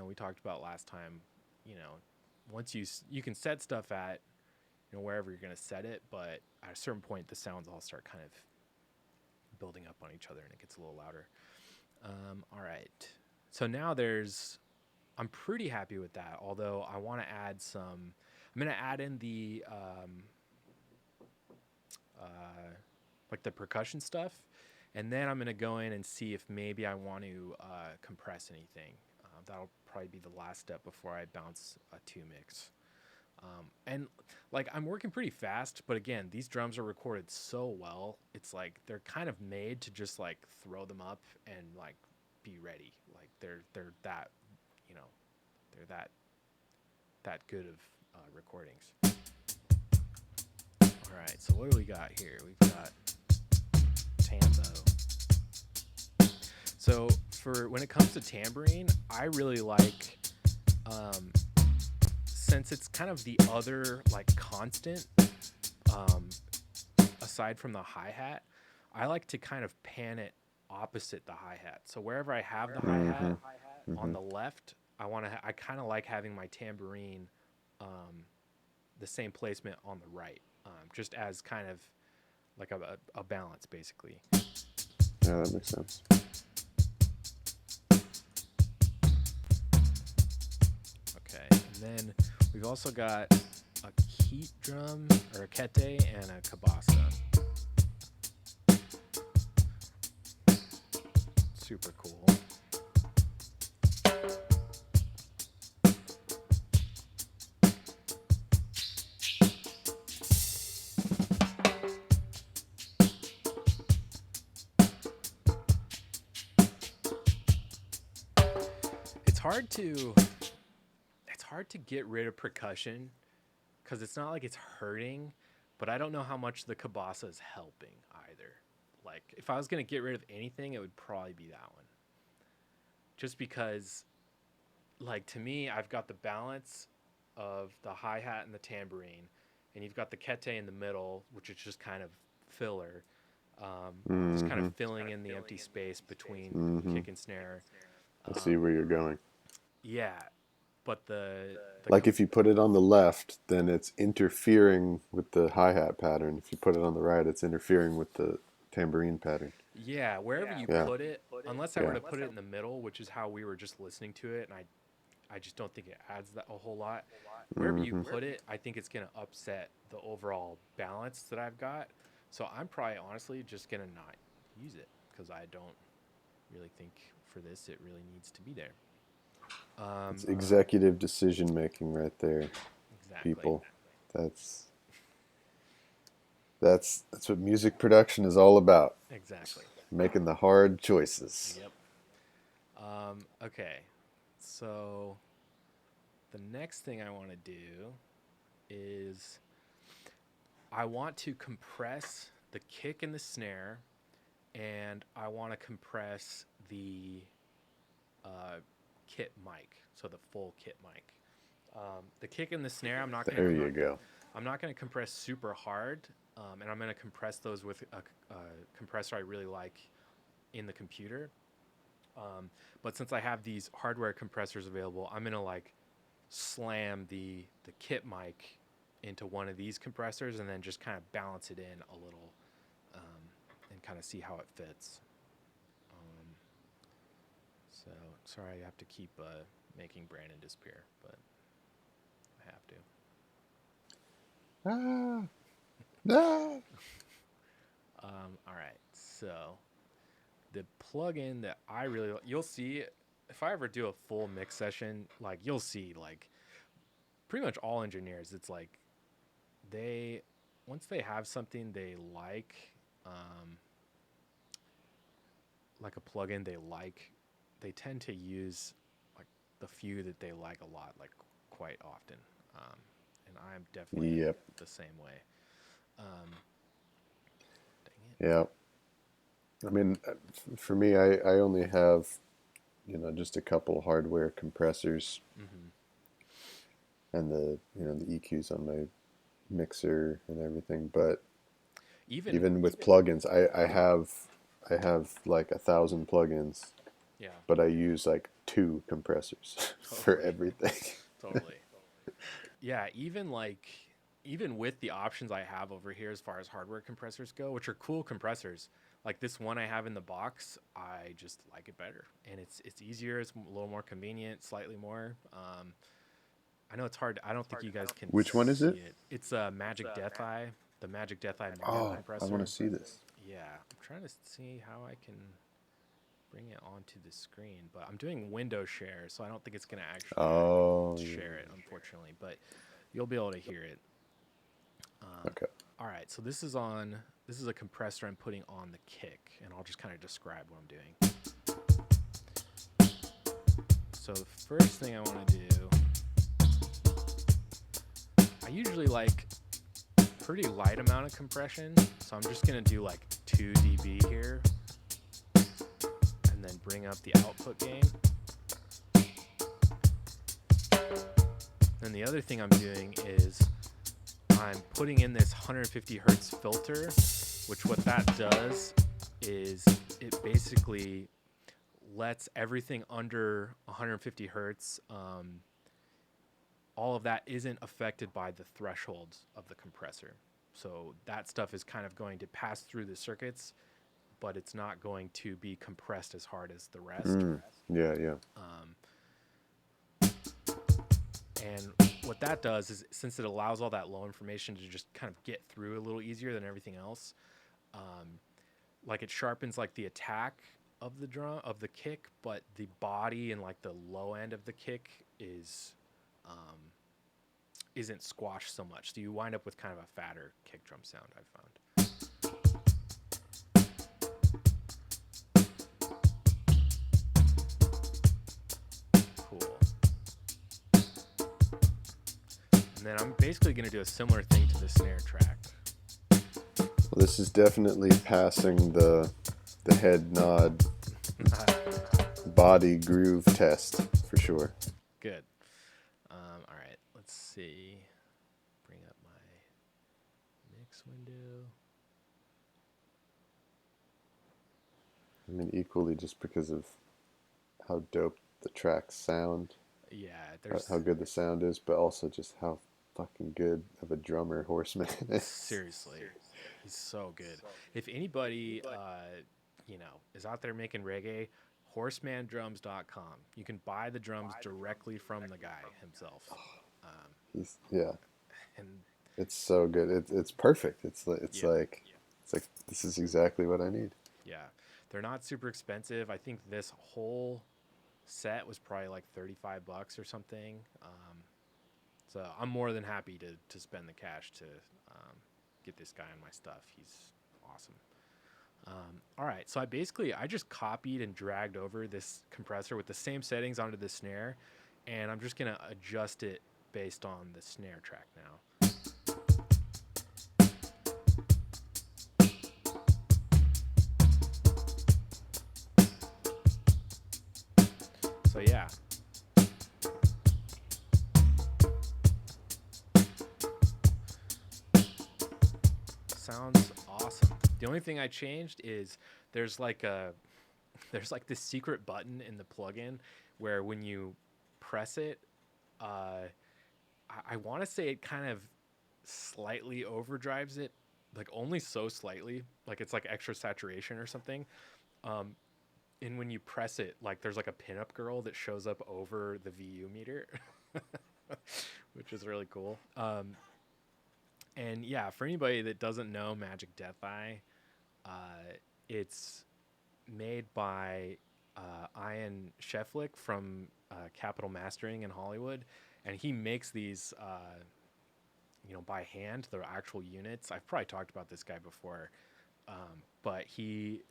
we talked about last time, once you can set stuff at wherever you're gonna set it, but at a certain point the sounds all start kind of building up on each other and it gets a little louder. All right, so now I'm pretty happy with that. Although I want to add some, I'm gonna add in the like the percussion stuff, and then I'm gonna go in and see if maybe I want to compress anything. That'll probably be the last step before I bounce a 2 mix. And like I'm working pretty fast, but again, these drums are recorded so well. It's like they're kind of made to just like throw them up and like be ready. Like they're that they're that good of recordings. All right, so what do we got here? We've got tambo. So for when it comes to tambourine, I really like, since it's kind of the other like constant, aside from the hi-hat, I like to kind of pan it opposite the hi-hat. So wherever I have the hi-hat on the left, I kind of like having my tambourine the same placement on the right, just as kind of like a balance basically. Yeah, that makes sense. Okay, and then we've also got a heat drum or a kete and a kabasa. Super cool. It's hard to get rid of percussion because it's not like it's hurting, but I don't know how much the kabasa is helping either. Like if I was gonna get rid of anything, it would probably be that one. Just because, like to me, I've got the balance of the hi hat and the tambourine, and you've got the kete in the middle, which is just kind of filler, just kind of Mm-hmm. filling in the empty space between Mm-hmm. kick and snare. I see where you're going. Yeah, but the Like if you put it on the left, then it's interfering with the hi-hat pattern. If you put it on the right, it's interfering with the tambourine pattern. yeah, wherever you Yeah. put it, unless I were Yeah. to put it in the middle, which is how we were just listening to it, and I just don't think it adds that a whole lot. Wherever you Mm-hmm. put it, I think it's gonna upset the overall balance that I've got. So I'm probably honestly just gonna not use it because I don't really think for this it really needs to be there. It's executive decision making right there, Exactly. people. That's what music production is all about. Exactly. Making the hard choices. Yep. Okay. So the next thing I want to do is I want to compress the kick and the snare, and I want to compress the kit mic, so the full kit mic. The kick and the snare, There you go. I'm not going to compress super hard, and I'm going to compress those with a compressor I really like in the computer. But since I have these hardware compressors available, I'm going to like slam the kit mic into one of these compressors and then just kind of balance it in a little, and kind of see how it fits. So sorry I have to keep making Brandon disappear, but I have to. All right, so the plugin that I really you'll see if I ever do a full mix session, like you'll see like pretty much all engineers, it's like they once they have something they like a plugin they tend to use like the few that they like a lot, like quite often. And I'm definitely the same way. Dang it. Yeah. I mean, for me, I only have, just a couple hardware compressors and the EQs on my mixer and everything. But even with plugins, I have like 1,000 plugins. Yeah. But I use like 2 compressors for everything. Totally. Yeah, even with the options I have over here as far as hardware compressors go, which are cool compressors, like this one I have in the box, I just like it better, and it's easier, it's a little more convenient, slightly more. I know it's hard. I don't think you guys can. Which one is it? It's a Magic Death Eye, the Magic Death Eye mono compressor. I want to see this. Yeah, I'm trying to see how I can bring it onto the screen, but I'm doing window share, so I don't think it's going to actually share it, unfortunately, but you'll be able to hear it. Okay. All right, so this is a compressor I'm putting on the kick, and I'll just kind of describe what I'm doing. So the first thing I want to do, I usually like pretty light amount of compression, so I'm just going to do like 2 dB here. And then bring up the output gain. Then the other thing I'm doing is I'm putting in this 150 hertz filter, which what that does is it basically lets everything under 150 hertz, all of that isn't affected by the thresholds of the compressor. So that stuff is kind of going to pass through the circuits, but it's not going to be compressed as hard as the rest. Yeah. And what that does is, since it allows all that low information to just kind of get through a little easier than everything else, like it sharpens like the attack of the drum of the kick, but the body and like the low end of the kick isn't squashed so much. So you wind up with kind of a fatter kick drum sound, I've found. Cool. And then I'm basically going to do a similar thing to the snare track. Well, this is definitely passing the head nod body groove test for sure. Good. All right, let's see. Bring up my mix window. I mean, equally just because of how dope the tracks sound, Yeah, how good the sound is, but also just how fucking good of a drummer Horseman is. Seriously, he's so good. If anybody, is out there making reggae, horsemandrums.com. You can buy the drums directly from the guy himself. Yeah, And it's so good. It's perfect. It's Yeah. like this is exactly what I need. yeah, they're not super expensive. I think this whole set was probably like $35 or something. So I'm more than happy to spend the cash to get this guy on my stuff. He's awesome. All right, so I just copied and dragged over this compressor with the same settings onto the snare, and I'm just gonna adjust it based on the snare track now. So yeah. Sounds awesome. The only thing I changed is there's like this secret button in the plugin where when you press it, I want to say it kind of slightly overdrives it, like only so slightly, like it's like extra saturation or something. And when you press it, like there's like a pinup girl that shows up over the VU meter, which is really cool. And yeah, for anybody that doesn't know Magic Death Eye, it's made by Ian Sheflick from Capital Mastering in Hollywood, and he makes these, by hand, the actual units. I've probably talked about this guy before, but he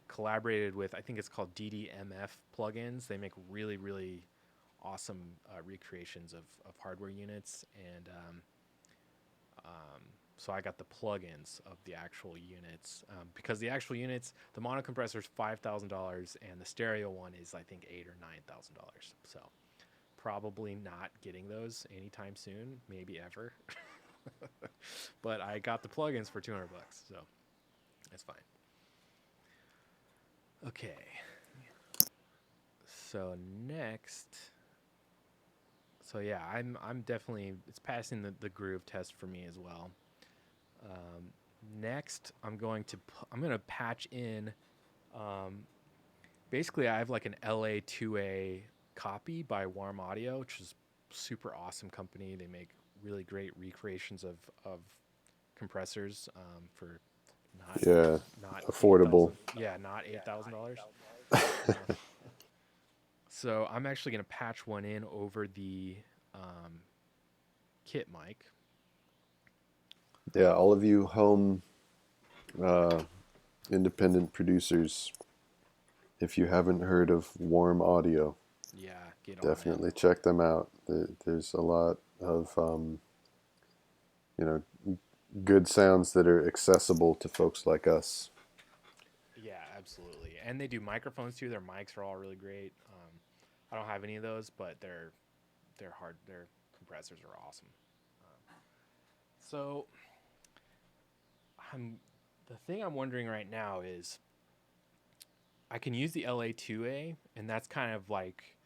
collaborated with, I think it's called DDMF plugins. They make really, really awesome recreations of hardware units, and so I got the plugins of the actual units, because the actual units, the mono compressor is $5,000 and the stereo one is I think $8,000 or $9,000. So probably not getting those anytime soon, maybe ever. But I got the plugins for $200, so that's fine. Okay. So next, so yeah, I'm definitely, it's passing the groove test for me as well. Next, I'm going to patch in. Basically, I have like an LA2A copy by Warm Audio, which is super awesome company. They make really great recreations of compressors for not affordable. Not $8,000. So I'm actually going to patch one in over the kit mic. Yeah, all of you home independent producers, if you haven't heard of Warm Audio, Yeah, get definitely on it. check them out. There's a lot of good sounds that are accessible to folks like us. Yeah, absolutely. And they do microphones too. Their mics are all really great. I don't have any of those, but their compressors are awesome. So the thing I'm wondering right now is I can use the LA2A, and that's kind of like,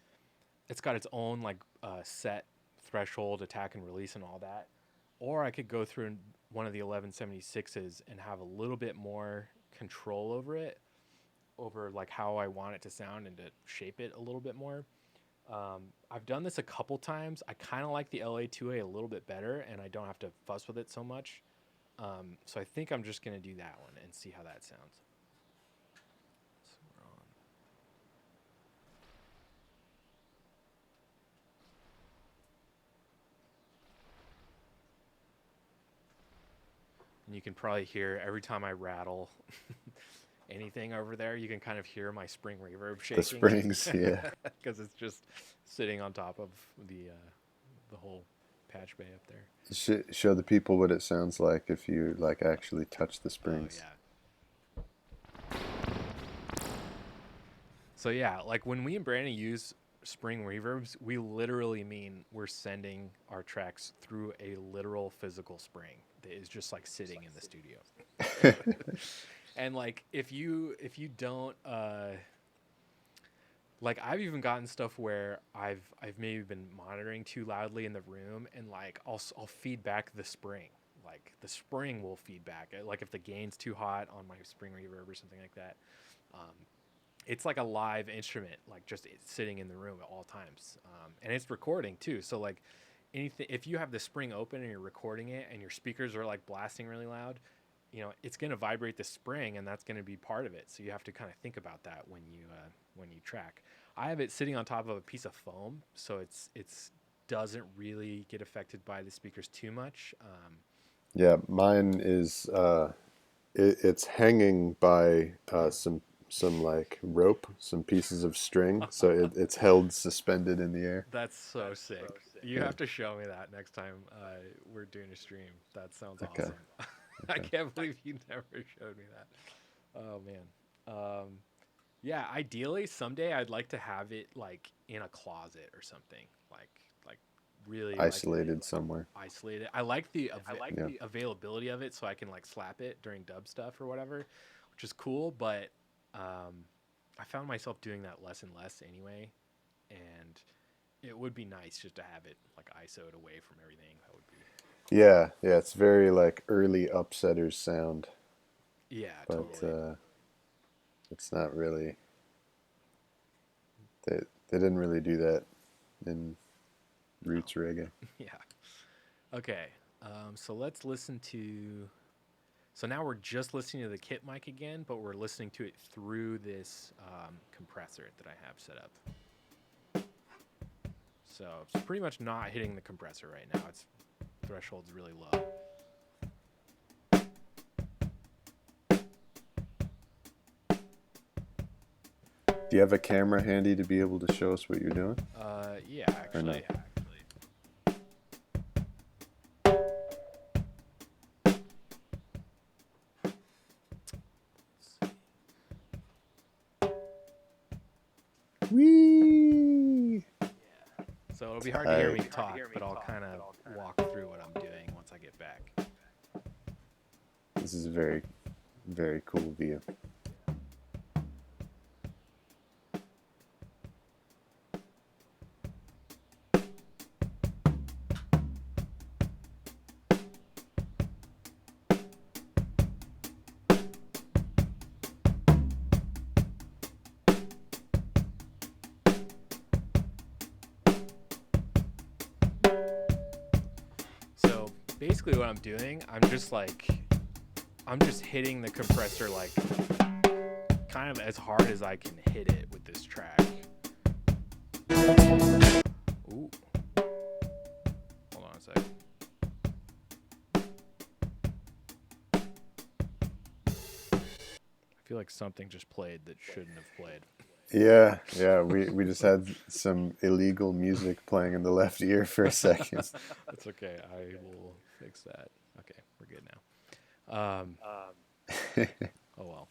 it's got its own like set threshold, attack and release and all that. Or I could go through one of the 1176s and have a little bit more control over it, over like how I want it to sound and to shape it a little bit more. I've done this a couple times. I kind of like the LA2A a little bit better, and I don't have to fuss with it so much. So I think I'm just going to do that one and see how that sounds. So we're on. And you can probably hear every time I rattle anything over there, you can kind of hear my spring reverb shaking. The springs, yeah. Because it's just sitting on top of the whole patch bay up there. Show the people what it sounds like if you like actually touch the springs. Oh, yeah. So yeah, like when we and Brandon use spring reverbs, we literally mean we're sending our tracks through a literal physical spring that is just like sitting in the studio. And like if you don't like I've even gotten stuff where I've maybe been monitoring too loudly in the room, and like I'll feed back the spring. Like the spring will feed back. Like if the gain's too hot on my spring reverb or something like that. It's like a live instrument, like just sitting in the room at all times, and it's recording too. So like anything, if you have the spring open and you're recording it, and your speakers are like blasting really loud, you know it's going to vibrate the spring, and that's going to be part of it. So you have to kind of think about that when you track. I have it sitting on top of a piece of foam, so it's doesn't really get affected by the speakers too much. Yeah, mine is it's hanging by some like rope, some pieces of string, so it's held suspended in the air. That's so sick. You have to show me that next time we're doing a stream. That sounds Okay. awesome. I can't believe you never showed me that. Oh man. Yeah, ideally someday I'd like to have it like in a closet or something. Like really Isolated somewhere. isolated. I like the Yeah. the availability of it, so I can like slap it during dub stuff or whatever, which is cool, but I found myself doing that less and less anyway, and it would be nice just to have it like ISO'd away from everything. That would be Yeah, it's very like early Upsetters sound, yeah, but totally. it's not really. They didn't really do that in roots reggae. Yeah. Okay. So let's listen to. So now we're just listening to the kit mic again, but we're listening to it through this compressor that I have set up. So it's pretty much not hitting the compressor right now. Its threshold's really low. Do you have a camera handy to be able to show us what you're doing? Yeah, Or no? actually. Whee! So it'll be hard to hear me talk, but I'll kind of walk through what I'm doing once I get back. This is a very, very cool view. So basically what I'm doing, I'm just hitting the compressor like kind of as hard as I can hit it with this track. Ooh. Hold on a sec. I feel like something just played that shouldn't have played. Yeah, we just had some illegal music playing in the left ear for a second. That's okay. I will fix that. Okay, we're good now. Oh well.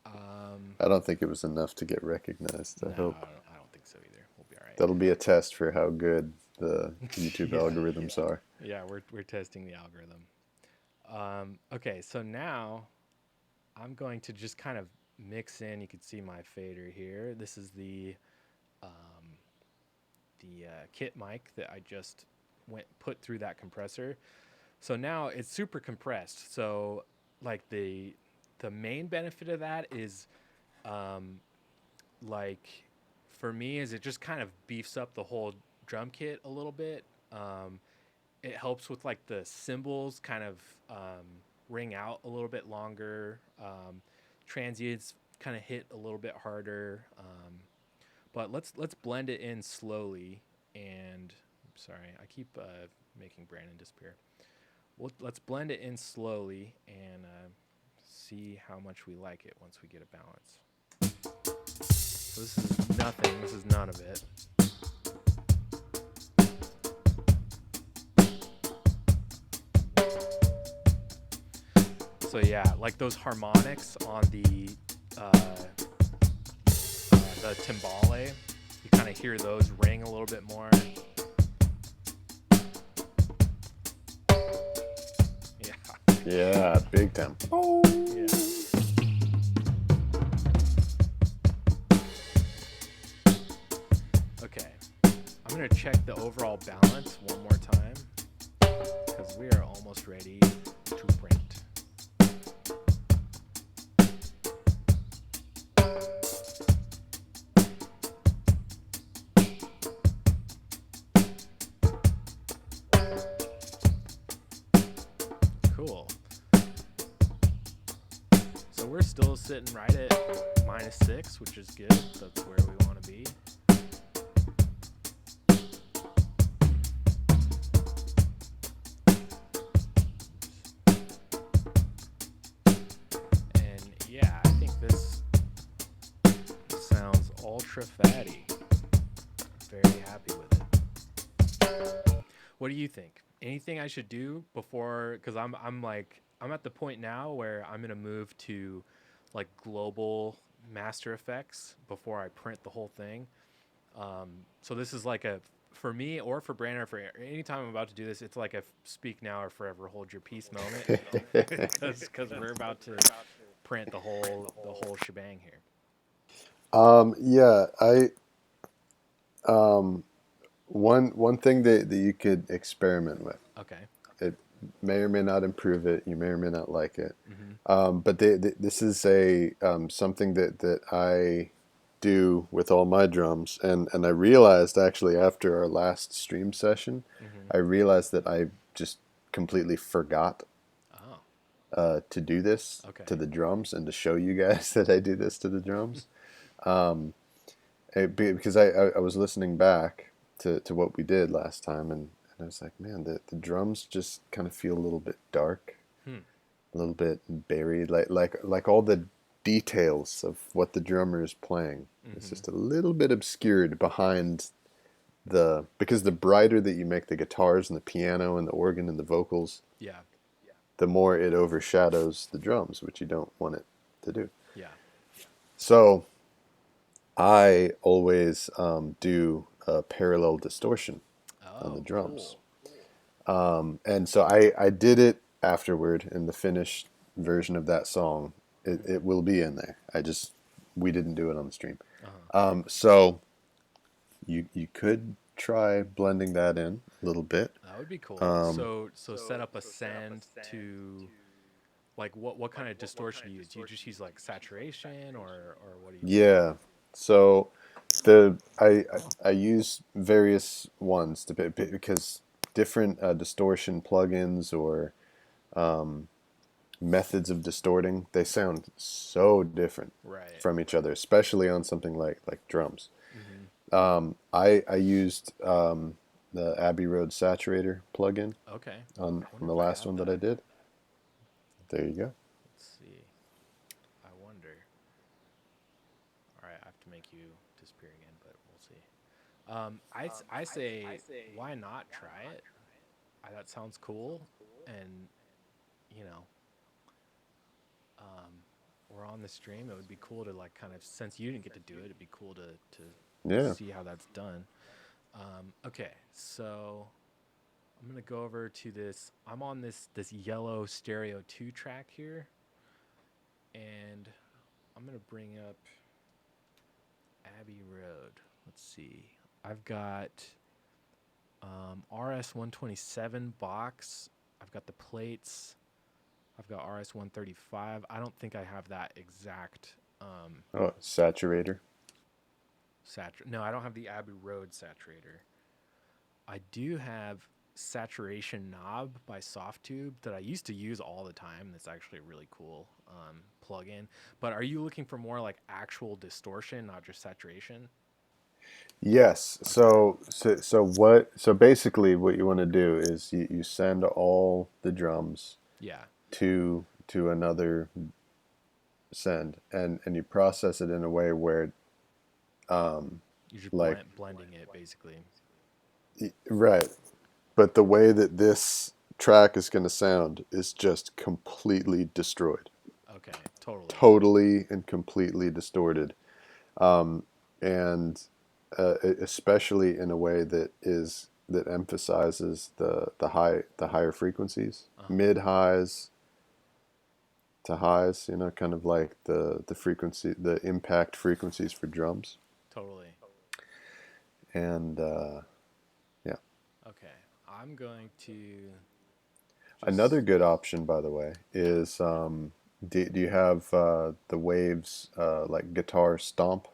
I don't think it was enough to get recognized. I No, hope I don't think so either. We'll be all right. that'll be a test for how good the YouTube Yeah, algorithms are. Yeah, we're testing the algorithm. Okay, so now I'm going to just kind of mix in. You can see my fader here. This is the kit mic that I just put through that compressor. So now it's super compressed. So like the main benefit of that is like for me is it just kind of beefs up the whole drum kit a little bit. It helps with like the cymbals kind of ring out a little bit longer. Transients kind of hit a little bit harder. But let's blend it in slowly. And sorry, I keep making Brandon disappear. Let's blend it in slowly and see how much we like it once we get a balance. So this is nothing. This is none of it. So yeah, like those harmonics on the timbale, you kind of hear those ring a little bit more. Yeah. Yeah, big time. Oh. Yeah. Okay. I'm gonna check the overall balance one more time because we are almost ready to print. Cool. So we're still sitting right at -6, which is good. That's where we want to be. And yeah, I think this sounds ultra fatty. Very happy with it. What do you think? Anything I should do before? Because I'm at the point now where I'm gonna move to like global Master Effects before I print the whole thing. So this is like a for me or for Brandon or for anytime I'm about to do this, it's like a speak now or forever hold your peace moment because we're about to print the whole shebang here. Yeah, one thing that you could experiment with. Okay. It may or may not improve it. You may or may not like it. Mm-hmm. But this is a something that I do with all my drums, and I realized actually after our last stream session, Mm-hmm. I realized that I just completely forgot Oh. to do this Okay. to the drums and to show you guys that I do this to the drums. Because I was listening back to what we did last time, and I was like, man, the drums just kind of feel a little bit dark, a little bit buried, like all the details of what the drummer is playing. It's just a little bit obscured behind because the brighter that you make the guitars and the piano and the organ and the vocals, Yeah. the more it overshadows the drums, which you don't want it to do. Yeah. So I always do a parallel distortion on the Oh, drums. cool. And so I did it afterward in the finished version of that song. It will be in there. We didn't do it on the stream. Uh-huh. So you could try blending that in a little bit. That would be cool. So set up a send to like what kind of distortion do you use? Do you just use like saturation or what do you do? Yeah. So I use various ones because different distortion plugins or methods of distorting, they sound so different Right. from each other, especially on something like drums. Mm-hmm. I used the Abbey Road Saturator plugin Okay. on I wonder the if I last have one that I did. There you go. Let's see. I wonder. All right, I have to make you disappear again, but we'll see. I say, why not try it? That sounds cool, and you know, we're on the stream. It would be cool to like kind of since you didn't get to do it, it'd be cool to Yeah. see how that's done. Okay, so I'm gonna go over to this. I'm on this yellow stereo 2 track here, and I'm gonna bring up Abbey Road. Let's see. I've got RS 127 box. I've got the plates. I've got RS 135. I don't think I have that exact. Oh, Saturator. No, I don't have the Abbey Road saturator. I do have saturation knob by Softtube that I used to use all the time. That's actually a really cool plugin. But are you looking for more like actual distortion, not just saturation? Yes. Okay. So basically what you want to do is you send all the drums Yeah. to another send, and you process it in a way where um You're just like blending it basically. right, but the way that this track is going to sound is just completely destroyed, Okay. Totally. totally and completely distorted, um, and especially in a way that emphasizes the higher frequencies, Uh huh. mid highs to highs, kind of like the impact frequencies for drums, Totally. and yeah. Okay. I'm going to Another just good option, by the way, yeah. is do you have the Waves like guitar stomp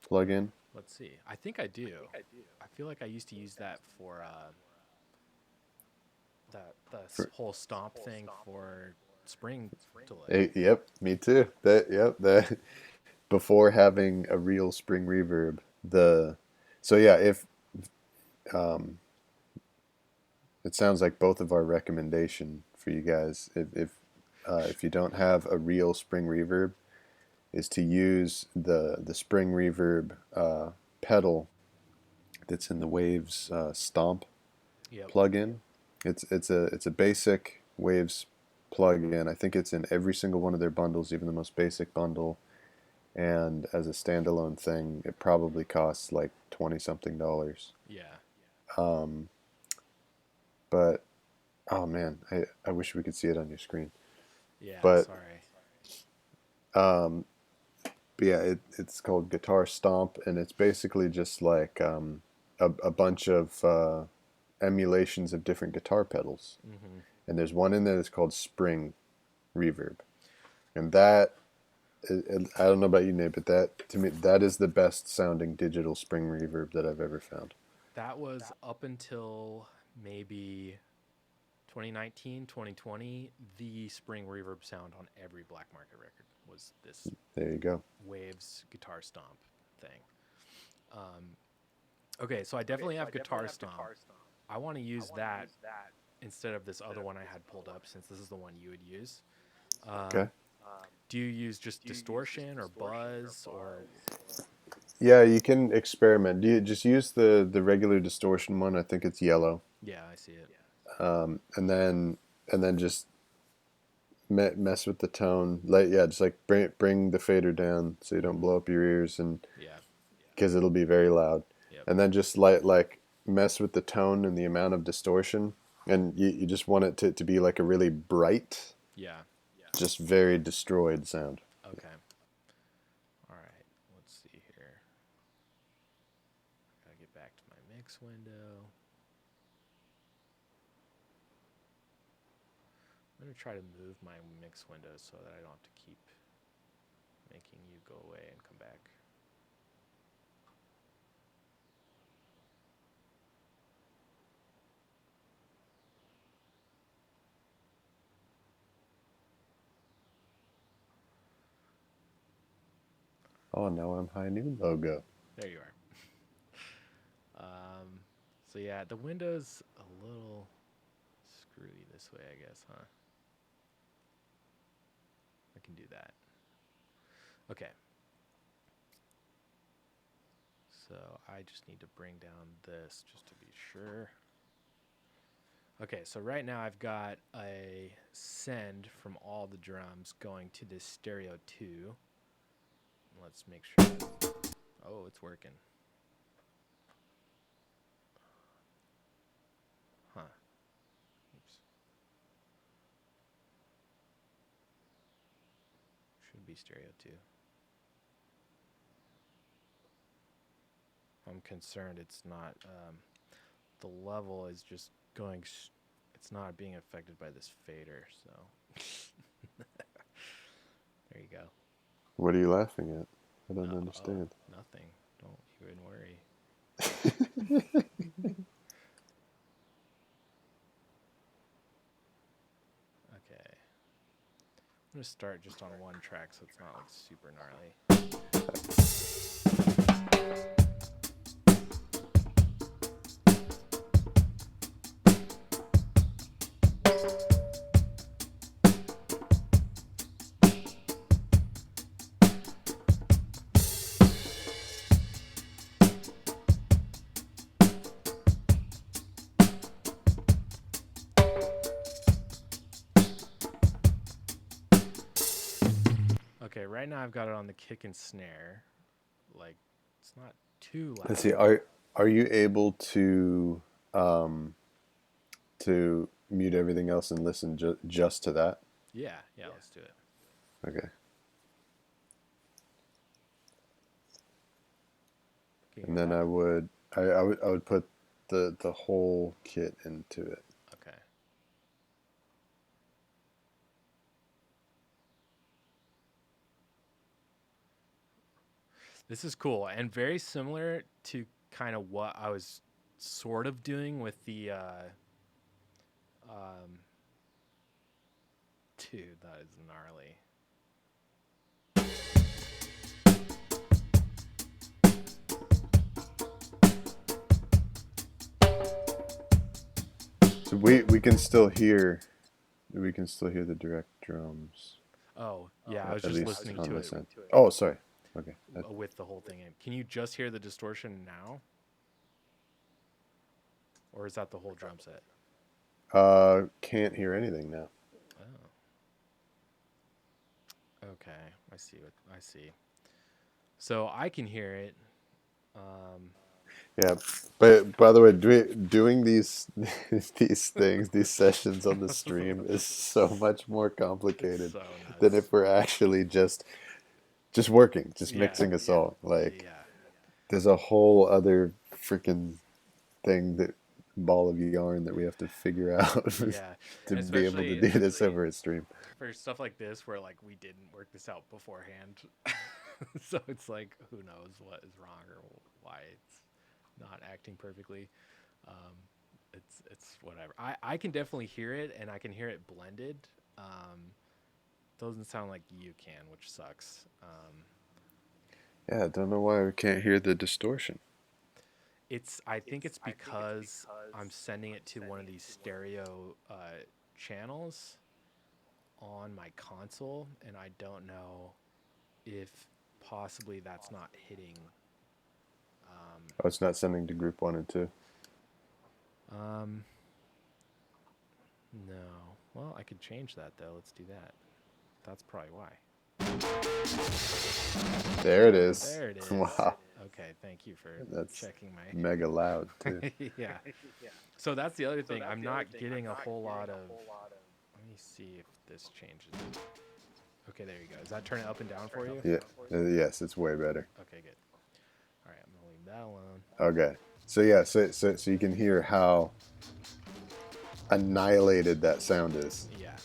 plugin? Let's see. I think I do. I feel like I used to use that for For, whole stomp thing for spring delay. yep, me too. That before having a real spring reverb. So yeah, if um, it sounds like both of our recommendation for you guys, if you don't have a real spring reverb, is to use the spring reverb pedal that's in the Waves Stomp Yep. plugin. It's a basic Waves plugin. I think it's in every single one of their bundles, even the most basic bundle. And as a standalone thing, it probably costs like 20 something dollars. Yeah. Um, but oh man, I wish we could see it on your screen. Yeah. But Sorry. um, but yeah, it's called Guitar Stomp, and it's basically just like a bunch of emulations of different guitar pedals. Mm-hmm. And there's one in there that's called Spring Reverb, and that I don't know about you, Nate, but that to me that is the best sounding digital spring reverb that I've ever found. That was up until maybe 2019, 2020. The spring reverb sound on every black market record was this There you go. Waves guitar stomp thing. Um, okay, so I definitely have guitar stomp. I want to use that instead of this other one I had pulled up since this is the one you would use. Okay. Um, do you use just distortion or buzz or Yeah, you can experiment. Do you just use the regular distortion one? I think it's yellow. yeah, I see it. And then just mess with the tone. Like yeah, just like bring the fader down so you don't Mm-hmm. blow up your ears, and Yeah. because it'll be very loud. Yep. And then just like mess with the tone and the amount of distortion, and you just want it to be like a really bright, Yeah. just very destroyed sound. Okay. All right. Let's see here. Gotta get back to my mix window. I'm gonna try to move my mix window so that I don't have to keep making you go away and come back. Oh, now I'm high noon logo. There you are. So yeah, the window's a little screwy this way, I guess, huh? I can do that. Okay. So I just need to bring down this just to be sure. Okay, so right now I've got a send from all the drums going to this stereo 2. Let's make sure. Oh, it's working. Huh. Oops. Should be stereo 2. I'm concerned it's not. The level is just going. It's not being affected by this fader, so. There you go. What are you laughing at? I don't understand. Nothing. Don't even worry. Okay. I'm gonna start just on one track so it's not like super gnarly. Okay, right now I've got it on the kick and snare. Like, it's not too loud. Let's see. Are you able um to mute everything else and listen just to that? Yeah, let's do it. Okay. Can you And hear then that? I would put the whole kit into it. Okay. This is cool and very similar to kind of what I was sort of doing with the dude, that is gnarly. So we can still hear the direct drums. Oh, yeah, I was At just least listening on to this it end. Oh, sorry. Okay. with the whole thing in. Can you just hear the distortion now? Or is that the whole drum set? Can't hear anything now. Oh. Okay, I see. So I can hear it. Yeah, but by the way, doing these these things, these sessions on the stream is so much more complicated so than nuts. if we're actually just working, just Yeah, mixing a song. Like yeah. there's a whole other freaking thing that ball of yarn that we have to figure out Yeah, to and be able to especially do this over a stream. for stuff like this where like we didn't work this out beforehand. So it's like who knows what is wrong or why it's not acting perfectly. Um, it's whatever. I can definitely hear it and I can hear it blended. Doesn't sound like you can, which sucks. Yeah, I don't know why we can't hear the distortion. I think it's because I'm sending it to one of these stereo channels on my console, and I don't know if possibly that's not hitting. Oh, it's not sending to group 1 and 2. No. Well, I could change that though. Let's do that. That's probably why. There it is. There it is. Wow. Okay, thank you for That's checking my. mega loud too. Yeah. So that's the other thing. I'm not getting a whole lot of. Let me see if this changes. Okay, there you go. Does that turn it up and down for you? Yeah. Yes, it's way better. Okay, good. All right, I'm gonna leave that alone. Okay. So yeah, so you can hear how annihilated that sound is. Yeah.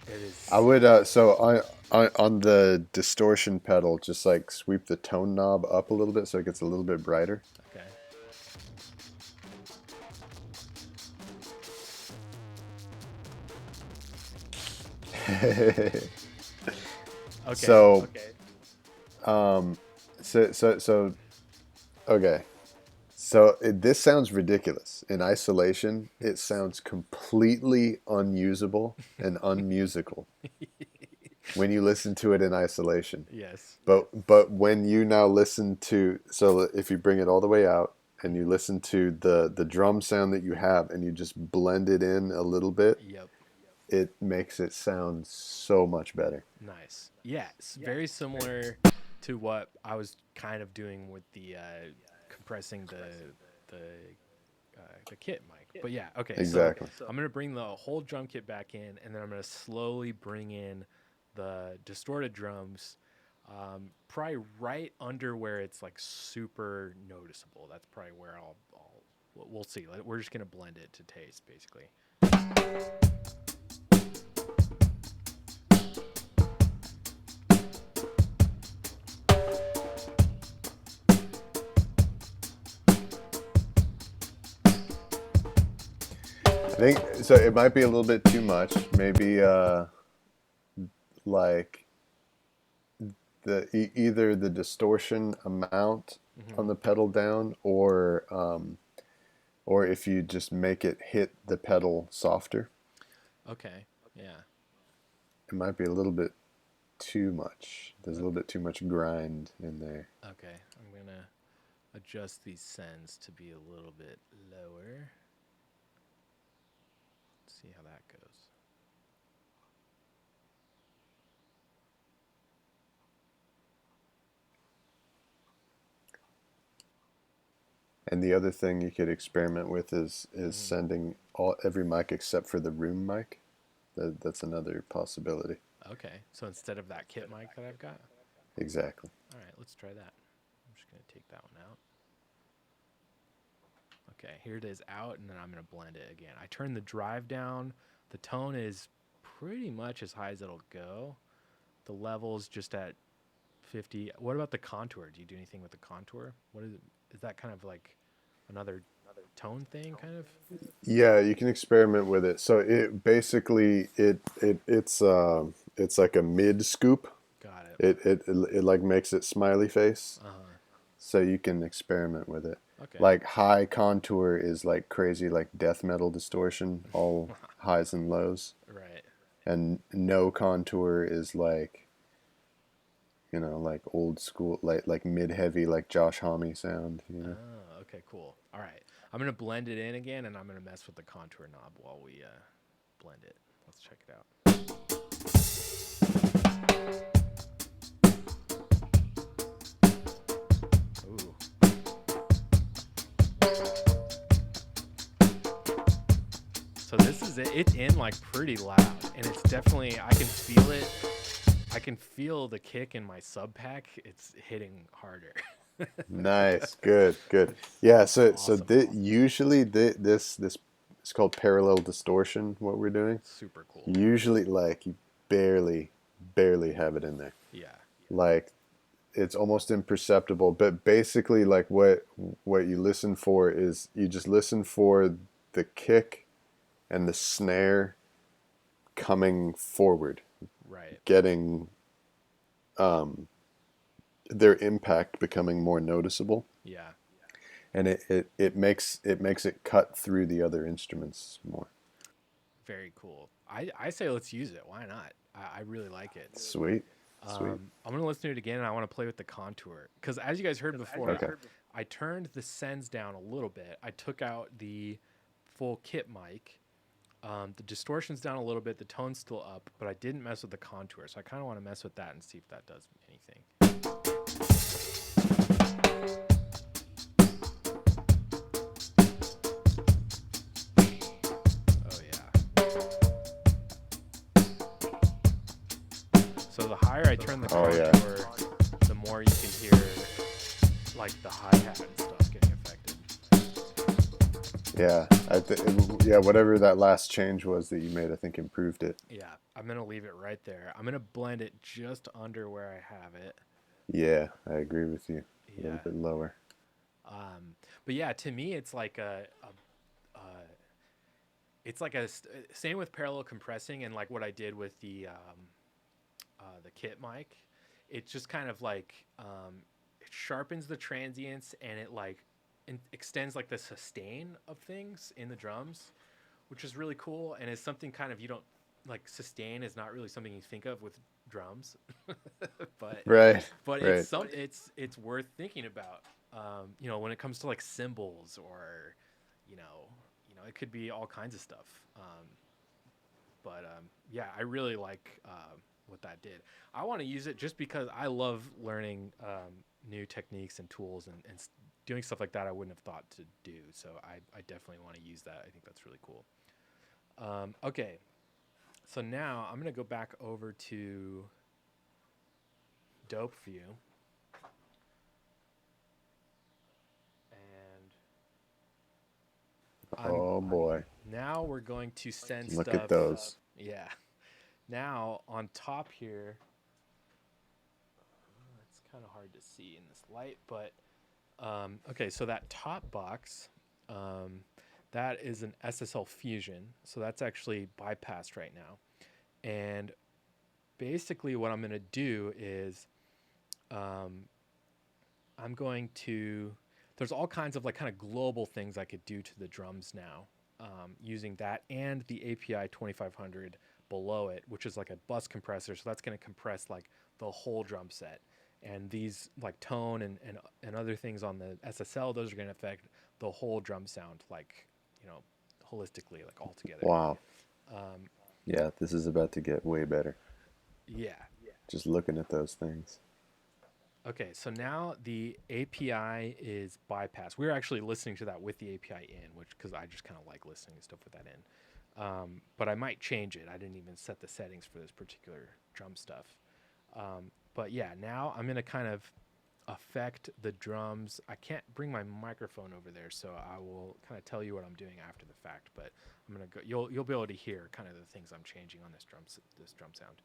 It is. I would on the distortion pedal, just like sweep the tone knob up a little bit so it gets a little bit brighter. Okay. Okay. Okay. So, okay. Okay. So this sounds ridiculous. In isolation, it sounds completely unusable and unmusical when you listen to it in isolation. Yes. But when you now listen to, so if you bring it all the way out and you listen to the drum sound that you have and you just blend it in a little bit, Yep. it makes it sound so much better. Nice. Yeah, it's very similar to what I was kind of doing with the compressing the kit mic. But yeah, okay. Exactly. So I'm gonna bring the whole drum kit back in, and then I'm gonna slowly bring in the distorted drums, probably right under where it's like super noticeable. That's probably where we'll see. We're just gonna blend it to taste, basically. think so. It might be a little bit too much. Maybe like either the distortion amount Hmm. on the pedal down, or if you just make it hit the pedal softer. Okay. Yeah. It might be a little bit too much. There's a little bit too much grind in there. Okay. I'm gonna adjust these sends to be a little bit lower. See how that goes. And the other thing you could experiment with is Hmm. sending every mic except for the room mic. That's another possibility. Okay. So instead of that kit mic that I've got, Exactly. all right, let's try that. I'm just gonna take that one out. Okay, here it is out, and then I'm gonna blend it again. I turn the drive down. The tone is pretty much as high as it'll go. The level's just at 50. What about the contour? Do you do anything with the contour? What is it? Is that kind of like another tone thing, kind of? Yeah, you can experiment with it. So it basically it's like a mid scoop. Got it. It like makes it smiley face. Uh So you can experiment with it. huh. Okay. Like high contour is like crazy, like death metal distortion, all highs and lows. Right. And no contour is like, like old school, like mid heavy, like Josh Homme sound. Oh, okay, cool. All right. I'm gonna blend it in again, and I'm gonna mess with the contour knob while we blend it. Let's check it out. Ooh. So this is it. It's in like pretty loud, and it's definitely I can feel it. I can feel the kick in my sub pack. It's hitting harder. Nice, good, good. Yeah, so Awesome. usually this it's called parallel distortion. What we're doing Super cool. usually, like, you barely have it in there. Yeah. Like, it's almost imperceptible. But basically, like, what you listen for is you just listen for the kick and the snare coming forward, Right. getting their impact becoming more noticeable. Yeah. And it makes it cut through the other instruments more. Very cool. I say let's use it. Why not? I really like it. Sweet, sweet. I'm gonna listen to it again, and I want to play with the contour because, as you guys heard before, Okay. I turned the sends down a little bit. I took out the full kit mic. The distortion's down a little bit. The tone's still up, but I didn't mess with the contour. So I kind of want to mess with that and see if that does anything. Oh yeah. So the higher I turn the Oh, contour, yeah. the more you can hear like the hi hat and stuff getting affected. Yeah, whatever that last change was that you made, I think improved it. Yeah, I'm gonna leave it right there. I'm gonna blend it just under where I have it. Yeah, I agree with you. A little Yeah. bit lower. But yeah, to me, it's like same with parallel compressing and like what I did with the kit mic. It just kind of like it sharpens the transients and it like extends like the sustain of things in the drums, which is really cool and is something kind of you don't like sustain is not really something you think of with drums, but Right, it's right. it's worth thinking about. When it comes to like cymbals or you know it could be all kinds of stuff. Yeah, I really like what that did. I want to use it just because I love learning new techniques and tools and doing stuff like that I wouldn't have thought to do. So I definitely want to use that. I think that's really cool. Okay, so now I'm going to go back over to Dope View. And Oh boy, now we're going to send look stuff. at those. Yeah. Now on top here, it's kind of hard to see in this light, but okay. So that top box, That is an SSL Fusion, so that's actually bypassed right now. And basically, what I'm going to do is um, I'm going to. There's all kinds of like kind of global things I could do to the drums now using that and the API 2500 below it, which is like a bus compressor. So that's going to compress like the whole drum set. And these like tone and other things on the SSL, those are going to affect the whole drum sound, like, you know, holistically, like all together. Wow. Um, Yeah, this is about to get way better. yeah. Just looking at those things. Okay, so now the API is bypassed. We're actually listening to that with the API in, which because I just kind of like listening to stuff with that in. But I might change it. I didn't even set the settings for this particular drum stuff. But yeah, now I'm gonna kind of affect the drums. I can't bring my microphone over there, so I will kind of tell you what I'm doing after the fact. But I'm gonna go. You'll be able to hear kind of the things I'm changing on this drum sound.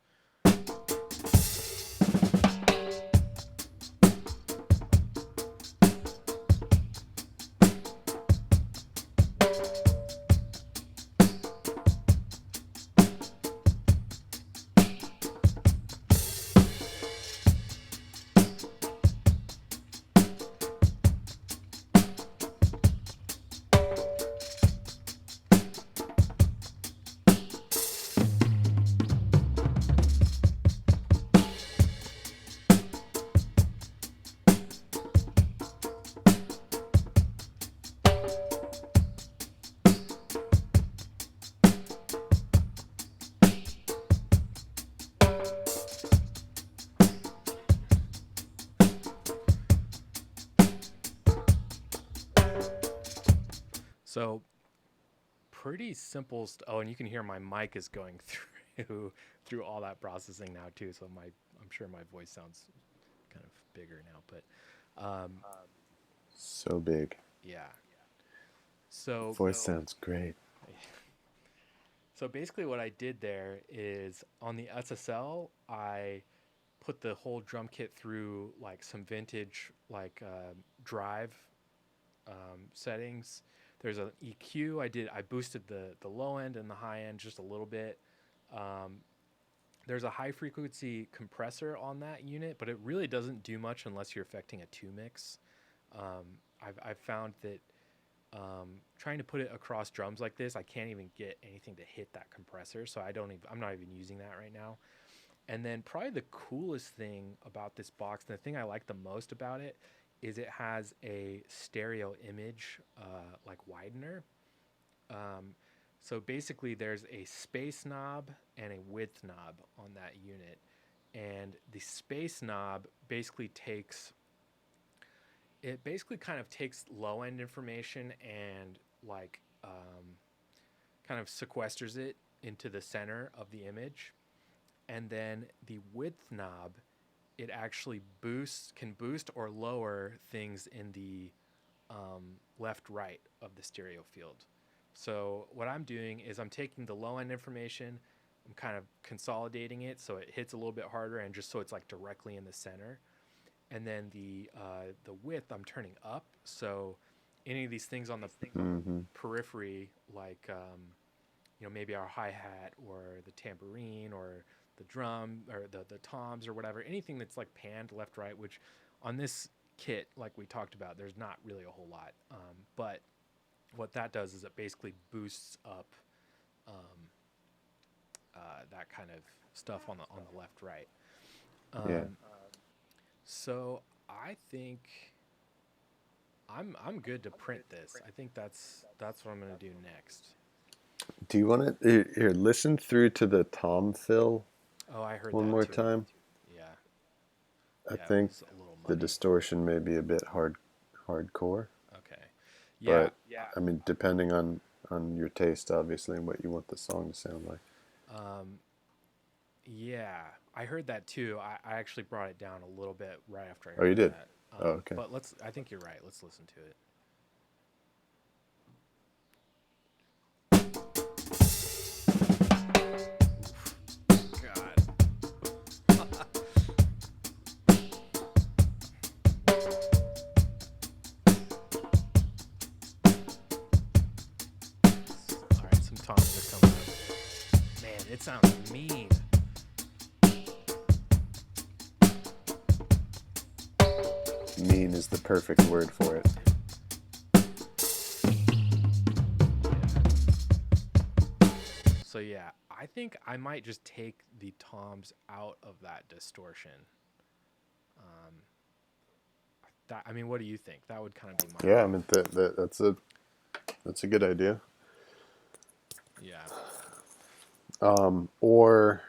So pretty simple. Oh, and you can hear my mic is going through all that processing now too. So I'm sure my voice sounds kind of bigger now, but So big. yeah. So Voice sounds great. so basically, what I did there is on the SSL, I put the whole drum kit through like some vintage like drive settings. There's an EQ. I boosted the low end and the high end just a little bit. Um, there's a high frequency compressor on that unit, but it really doesn't do much unless you're affecting a 2 mix. I've found that trying to put it across drums like this, I can't even get anything to hit that compressor, so I'm not even using that right now. And then probably the coolest thing about this box, and the thing I like the most about it, is it has a stereo image like widener. So basically, there's a space knob and a width knob on that unit, and the space knob basically kind of takes low end information and like kind of sequesters it into the center of the image, and then the width knob, it actually can boost or lower things in the left right of the stereo field. So what I'm doing is I'm taking the low end information, I'm kind of consolidating it so it hits a little bit harder and just so it's like directly in the center. And then the width I'm turning up, so any of these things on the periphery, like maybe our hi-hat or the tambourine or the drum or the toms or whatever, anything that's like panned left right, which on this kit, like we talked about, there's not really a whole lot, but what that does is it basically boosts up that kind of stuff on the left right. Yeah. So I think I'm good to print this. I think that's what I'm gonna do next. Do you want to here listen through to the tom fill Oh, I heard one that more too. time? Yeah. I Yeah, think it was a little the muddy. distortion may be a bit hardcore. Okay. Yeah. But I mean, depending on your taste, obviously, and what you want the song to sound like. Yeah, I heard that too. I actually brought it down a little bit right after I heard Oh, you did? that. Oh, okay. But I think you're right. Let's listen to it. toms are coming up. Man, it sounds mean. Mean is the perfect word for it. So yeah, I think I might just take the toms out of that distortion. I mean, what do you think? That would kind of be my Yeah, I mean that's a good idea. yeah. Or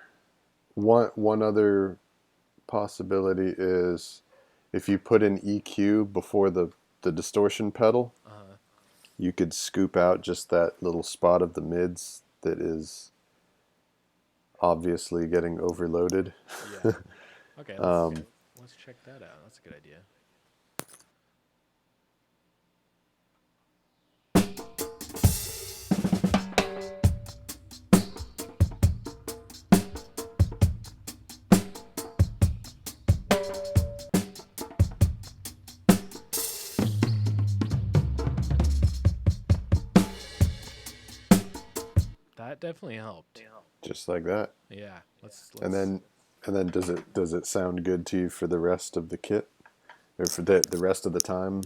one other possibility is if you put an EQ before the distortion pedal, you could scoop out just that little spot of the mids that is obviously getting overloaded. Yeah. Okay, let's check that out. That's a good idea. That definitely helped. Just like that. Yeah. Let's And then does it sound good to you for the rest of the kit? Or for the rest of the time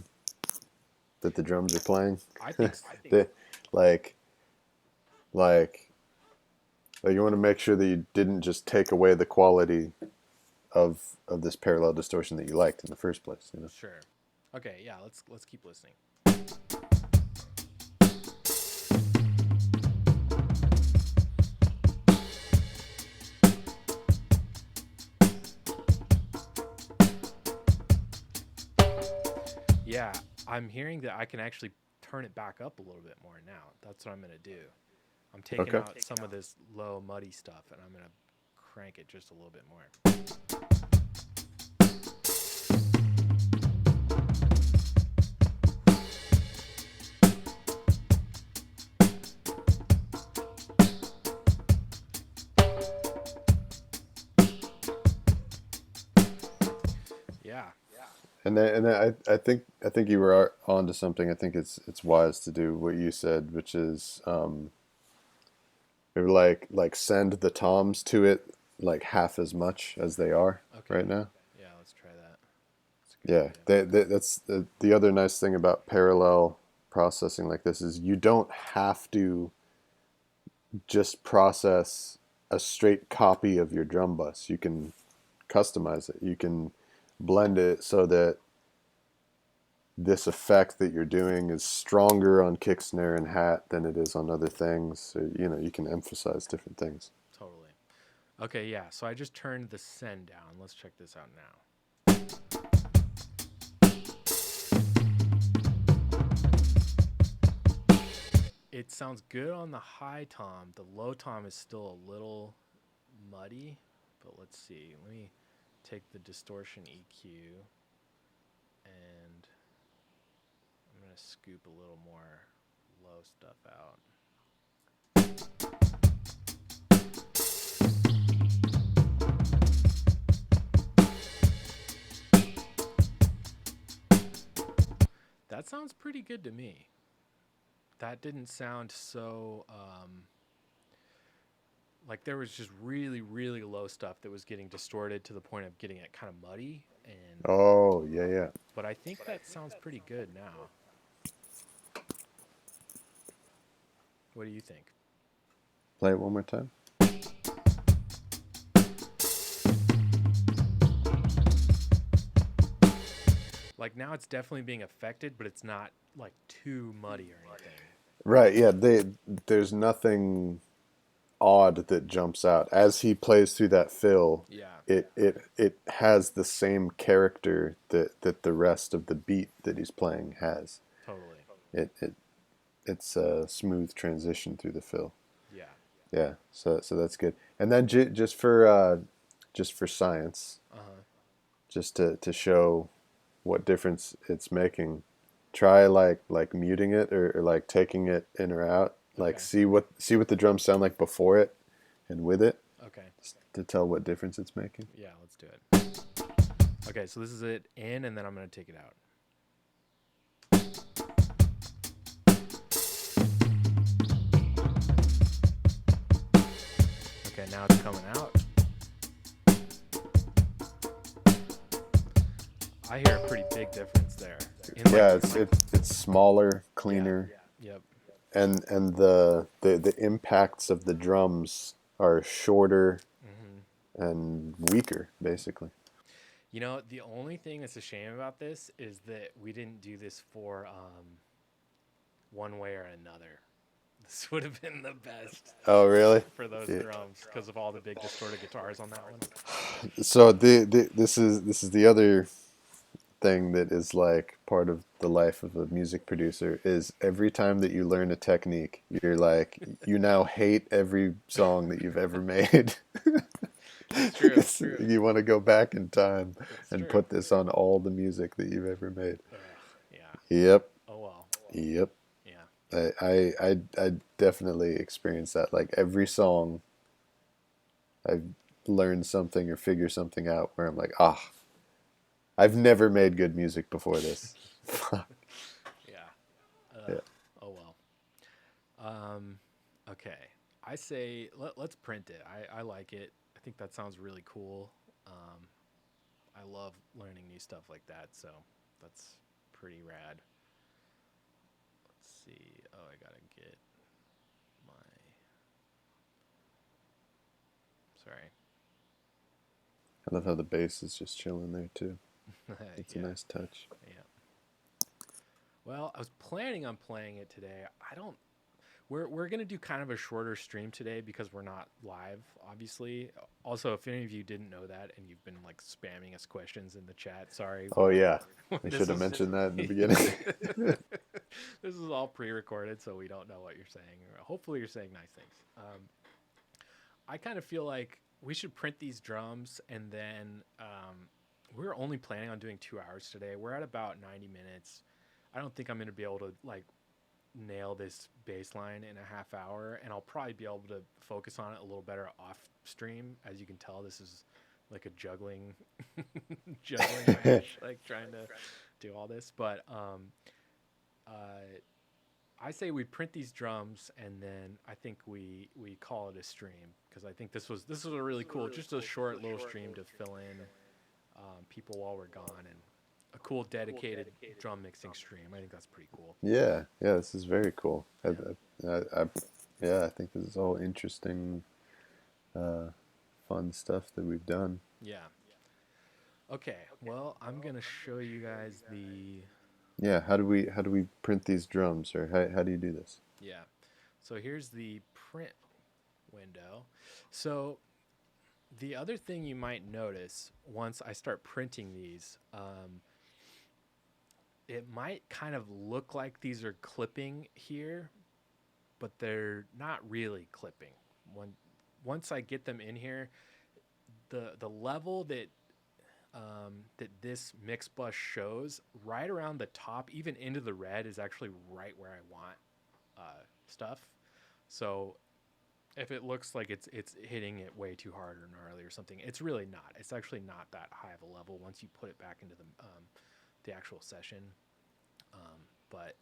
that the drums are playing? I think They, like you want to make sure that you didn't just take away the quality of this parallel distortion that you liked in the first place, you know? sure. Okay, yeah, let's keep listening. Yeah, I'm hearing that I can actually turn it back up a little bit more now. That's what I'm going to do. I'm taking out some of this low, muddy stuff, and I'm going to crank it just a little bit more. Yeah. And I think you were onto something. I think it's wise to do what you said, which is maybe like send the toms to it like half as much as they are right now. Yeah, let's try that. That's the other nice thing about parallel processing like this is you don't have to just process a straight copy of your drum bus. You can customize it. You can blend it so that this effect that you're doing is stronger on kick, snare, and hat than it is on other things. So, you know, you can emphasize different things. Totally. Okay, yeah, so I just turned the send down. Let's check this out now. It sounds good on the high tom. The low tom is still a little muddy, but let's see. Let me take the distortion EQ and I'm going to scoop a little more low stuff out. That sounds pretty good to me. That didn't sound so like there was just really, really low stuff that was getting distorted to the point of getting it kind of muddy. And Oh, yeah. but I think that sounds pretty good now. What do you think? Play it one more time. Like now it's definitely being affected, but it's not like too muddy or anything. Right, yeah. There's nothing odd that jumps out as he plays through that fill. Yeah. It has the same character that the rest of the beat that he's playing has. Totally. It's a smooth transition through the fill. Yeah. Yeah, so that's good. And then just for science, just to show what difference it's making, try like muting it or like taking it in or out. Like see what the drums sound like before it and with it. Okay. To tell what difference it's making. Yeah, let's do it. Okay, so this is it in, and then I'm going to take it out. now it's coming out. I hear a pretty big difference there. Yeah, it's smaller, cleaner, Yep. and the impacts of the drums are shorter and weaker, basically. You know, the only thing that's a shame about this is that we didn't do this for one way or another. This would have been the best Oh, really? for those Yeah. drums because of all the big distorted guitars on that one. So this is the other thing that is like part of the life of a music producer is every time that you learn a technique, you're like you now hate every song that you've ever made. It's true. Because you want to go back in time It's and true. put this on all the music that you've ever made. Ugh, yeah. Yep. Oh well. Yep. Yeah. I definitely experienced that. Like every song, I've learned something or figure something out where I'm like, I've never made good music before this. Yeah. Yeah. Oh well. Okay. I say let's print it. I like it. I think that sounds really cool. I love learning new stuff like that, so that's pretty rad. Let's see. Oh, I gotta get my. Sorry. I love how the bass is just chilling there too. It's Yeah. a nice touch. Yeah. Well, I was planning on playing it today. I don't. We're gonna do kind of a shorter stream today because we're not live, obviously. Also, if any of you didn't know that and you've been like spamming us questions in the chat, sorry. Oh yeah, I This should have is- mentioned that in the beginning. This is all pre-recorded, so we don't know what you're saying. Hopefully, you're saying nice things. I kind of feel like we should print these drums, and then we're only planning on doing 2 hours today. We're at about 90 minutes. I don't think I'm going to be able to like nail this bass line in a half hour, and I'll probably be able to focus on it a little better off stream. As you can tell, this is like a juggling match, like trying to do all this. But I say we print these drums, and then I think we call it a stream because I think this was a really cool, just a short little stream to fill in people while we're gone, and a cool dedicated drum mixing stream. I think that's pretty cool. Yeah, this is very cool. I think this is all interesting, fun stuff that we've done. Yeah. Okay. Well, I'm gonna show you guys the. Yeah, how do we print these drums, or how do you do this? Yeah. So here's the print window. So the other thing you might notice once I start printing these, it might kind of look like these are clipping here, but they're not really clipping. Once I get them in here, the level that that this mix bus shows right around the top, even into the red, is actually right where I want stuff. So if it looks like it's hitting it way too hard or gnarly or something, it's really not. It's actually not that high of a level once you put it back into the actual session. But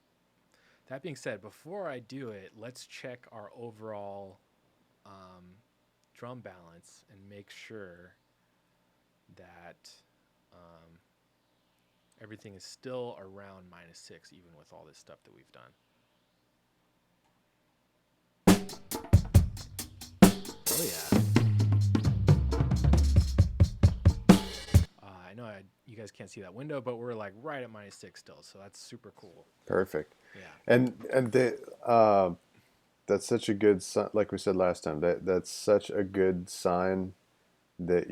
that being said, before I do it, let's check our overall drum balance and make sure that everything is still around -6, even with all this stuff that we've done. Oh yeah. I know you guys can't see that window, but we're like right at -6 still, so that's super cool. Perfect. Yeah. And that's such a good sign. Like we said last time, that's such a good sign that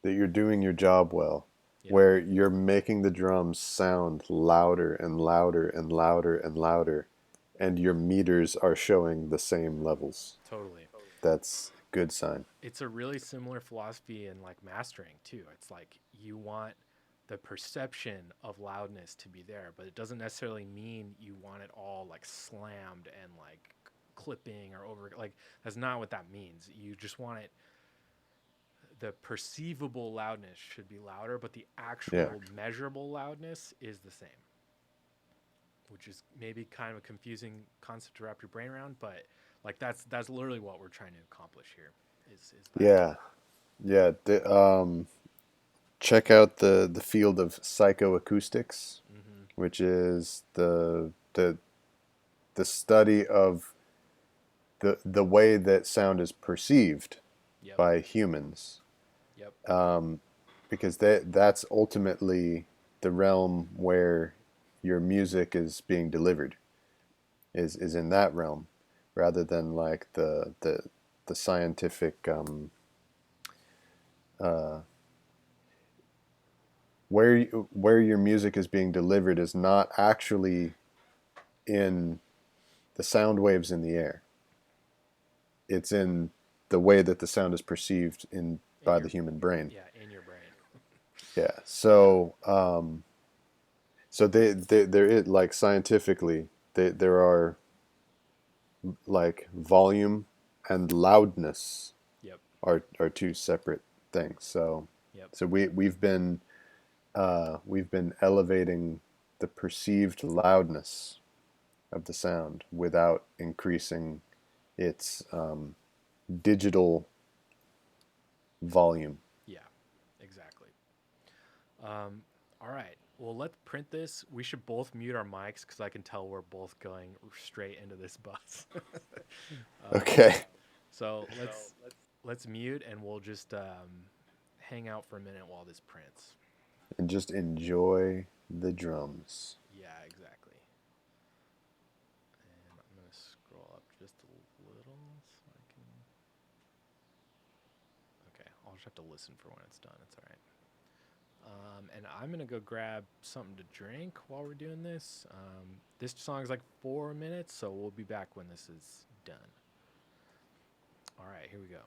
you're doing your job well. Yeah. Where you're making the drums sound louder and louder and louder and louder, and your meters are showing the same levels. Totally. That's a good sign. It's a really similar philosophy in like mastering too. It's like you want the perception of loudness to be there, but it doesn't necessarily mean you want it all like slammed and like clipping or over. Like that's not what that means. You just want it. The perceivable loudness should be louder, but the actual measurable loudness is the same. which is maybe kind of a confusing concept to wrap your brain around, but like that's literally what we're trying to accomplish here. Is that? Yeah, yeah. Check out the field of psychoacoustics, Mm-hmm. which is the study of the way that sound is perceived Yep. by humans, Yep. because that's ultimately the realm where your music is being delivered, is in that realm, rather than like the scientific, uh, where your music is being delivered is not actually in the sound waves in the air. It's in the way that the sound is perceived in In by your the human brain. Yeah, in your brain. Yeah. Yeah. So there is, like, scientifically, there are, like, volume and loudness Yep. are two separate things. So Yep. we've been elevating the perceived loudness of the sound without increasing its digital volume. Yeah. Exactly. Um, all right. Well, let's print this. We should both mute our mics because I can tell we're both going straight into this bus. um, Okay. so let's mute and we'll just hang out for a minute while this prints. And just enjoy the drums. Yeah, exactly. And I'm gonna scroll up just a little so I can. Okay, I'll just have to listen for when it's done. It's all right. And I'm gonna go grab something to drink while we're doing this. This song is like 4 minutes, so we'll be back when this is done. All right, here we go.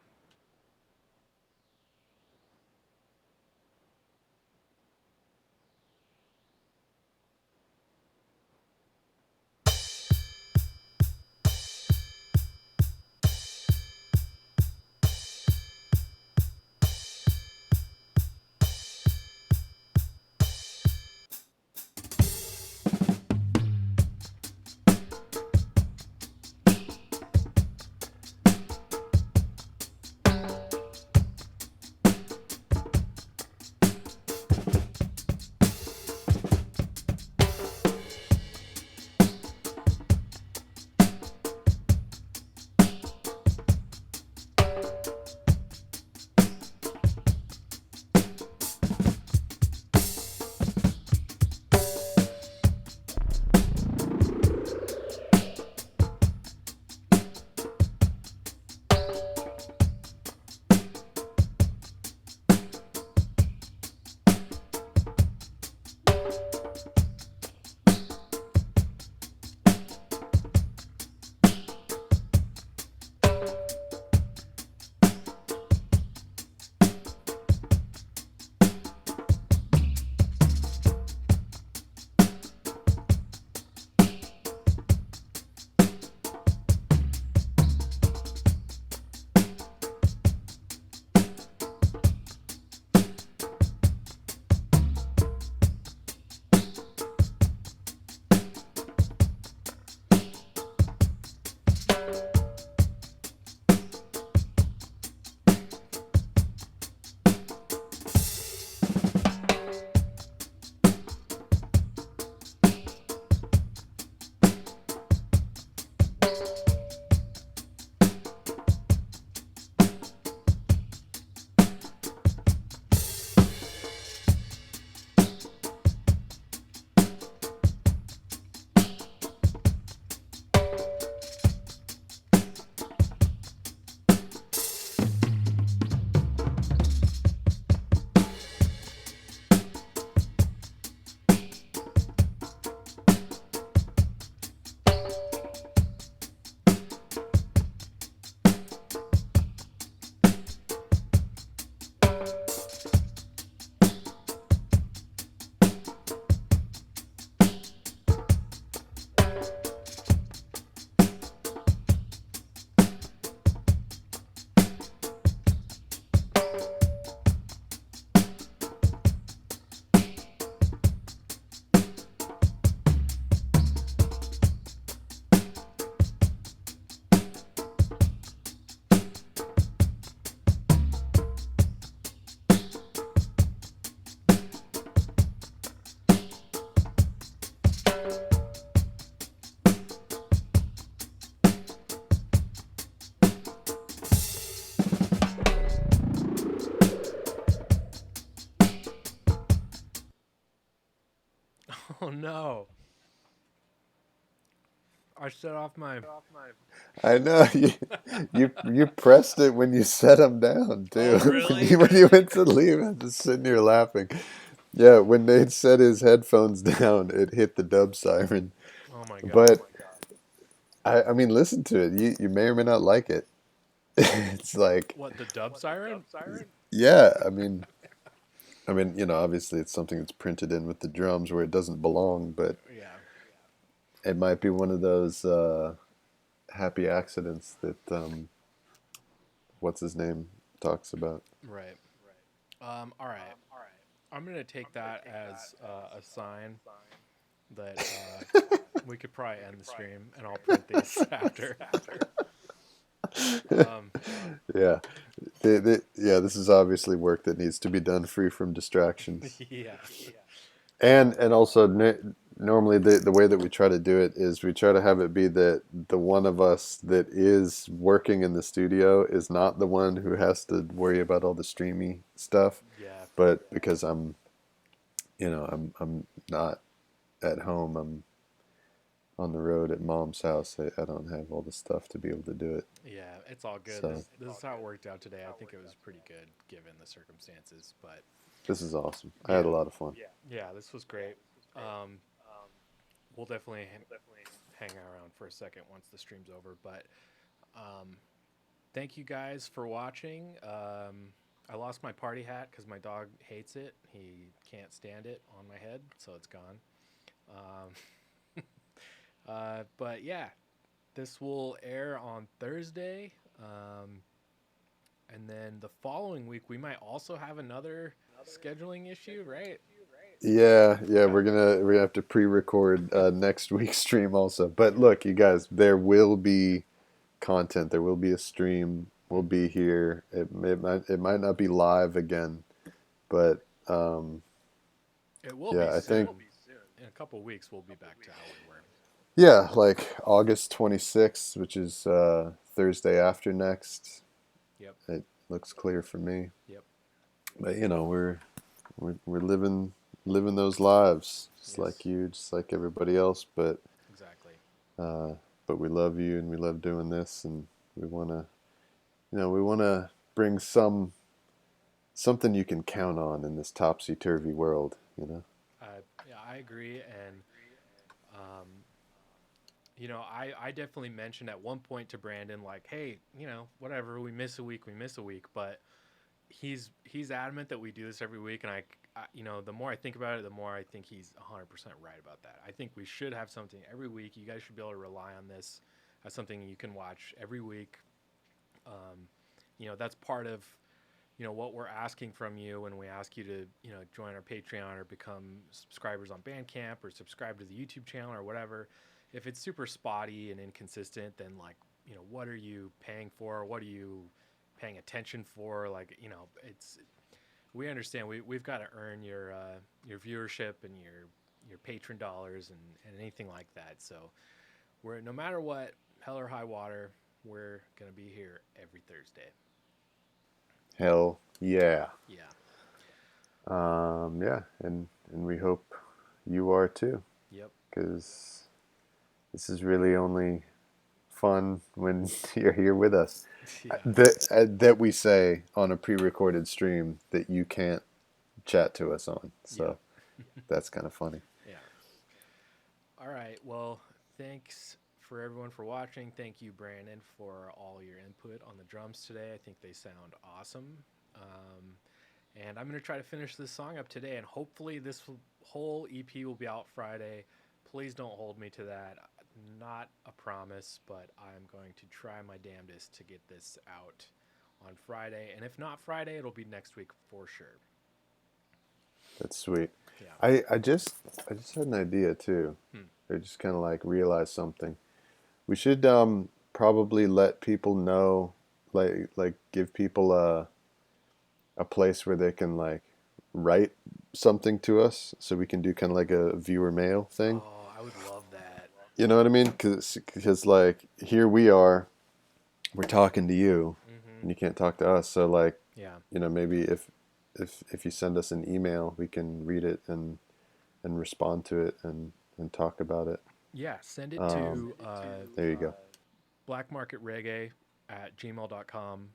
no. I set off my. I know you pressed it when you set them down too. Oh, really? When you went to leave, I'm just sitting here laughing. Yeah, when Nate set his headphones down, it hit the dub siren. Oh my god. But I mean, listen to it. You may or may not like it. It's like, What, the dub siren? yeah. Obviously it's something that's printed in with the drums where it doesn't belong, but Yeah. it might be one of those happy accidents that what's his name talks about. Right. All right. I'm gonna take that as a sign that we could probably end the stream, and I'll print these after. Um, Yeah, yeah. This is obviously work that needs to be done free from distractions. yeah. And also normally the way that we try to do it is we try to have it be that the one of us that is working in the studio is not the one who has to worry about all the streamy stuff, Yeah. but because I'm not at home, I'm on the road at mom's house. I don't have all the stuff to be able to do it. Yeah. It's all good. So This is how it worked out today. I think it was pretty good given the circumstances, but this is awesome. I yeah. had a lot of fun. Yeah, this was great. We'll definitely hang around for a second once the stream's over, but thank you guys for watching. I lost my party hat because my dog hates it. He can't stand it on my head, so it's gone. But yeah, this will air on Thursday. And then the following week, we might also have another scheduling issue, right? Yeah, we're gonna have to pre-record next week's stream also. But look, you guys, there will be content. There will be a stream. We'll be here. It might not be live again, but It will yeah, be I soon. think In a couple weeks, we'll be back to how we were. yeah, like August 26th, which is Thursday after next. Yep. It looks clear for me. Yep. But we're living those lives just Yes. like you, just like everybody else. But Exactly. but we love you and we love doing this, and we wanna bring something you can count on in this topsy turvy world. Yeah, I agree. And, I definitely mentioned at one point to Brandon, like, hey, whatever, we miss a week, we miss a week. But he's adamant that we do this every week. And the more I think about it, the more I think he's 100% right about that. I think we should have something every week. You guys should be able to rely on this as something you can watch every week. That's part of what we're asking from you when we ask you to join our Patreon or become subscribers on Bandcamp or subscribe to the YouTube channel or whatever. If it's super spotty and inconsistent, then what are you paying for? What are you paying attention for? We understand we've got to earn your viewership and your patron dollars and anything like that. So we're, no matter what, hell or high water, we're gonna be here every Thursday. Hell yeah. Yeah. Yeah, and we hope you are too. Yep. Because this is really only fun when you're here with us. Yeah. That we say on a pre-recorded stream that you can't chat to us on. So that's kind of funny. Yeah. All right. Well, thanks for everyone for watching. Thank you, Brandon, for all your input on the drums today. I think they sound awesome. And I'm going to try to finish this song up today, and hopefully this whole EP will be out Friday. Please don't hold me to that. Not a promise, but I'm going to try my damnedest to get this out on Friday. And if not Friday, it'll be next week for sure. That's sweet. Yeah. I just had an idea too. I just kind of like realized something. We should probably let people know, like give people a place where they can like write something to us, so we can do kind of like a viewer mail thing. Oh, I would love that. You know what I mean? Because like here we are, we're talking to you, and you can't talk to us. So like, Yeah. maybe if you send us an email, we can read it and and respond to it and talk about it. Yeah, send it Um, to there you go. blackmarketreggae@gmail.com.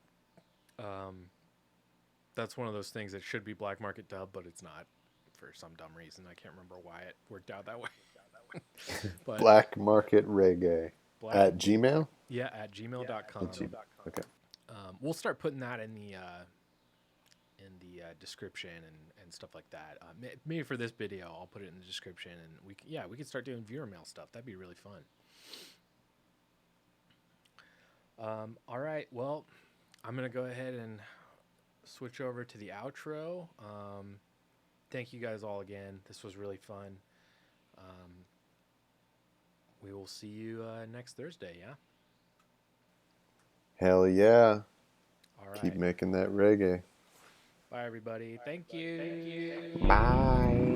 That's one of those things that should be Black Market Dub, but it's not for some dumb reason. I can't remember why it worked out that way. But Black Market Reggae black, at Gmail. yeah, at gmail.com. At Gmail. Okay. We'll start putting that in the description and stuff like that. Maybe for this video, I'll put it in the description, and we can start doing viewer mail stuff. That'd be really fun. All right, well, I'm gonna go ahead and switch over to the outro. Thank you guys all again. This was really fun. We will see you next Thursday. Yeah. Hell yeah. All right. Keep making that reggae. Bye, everybody. Thank you. Bye.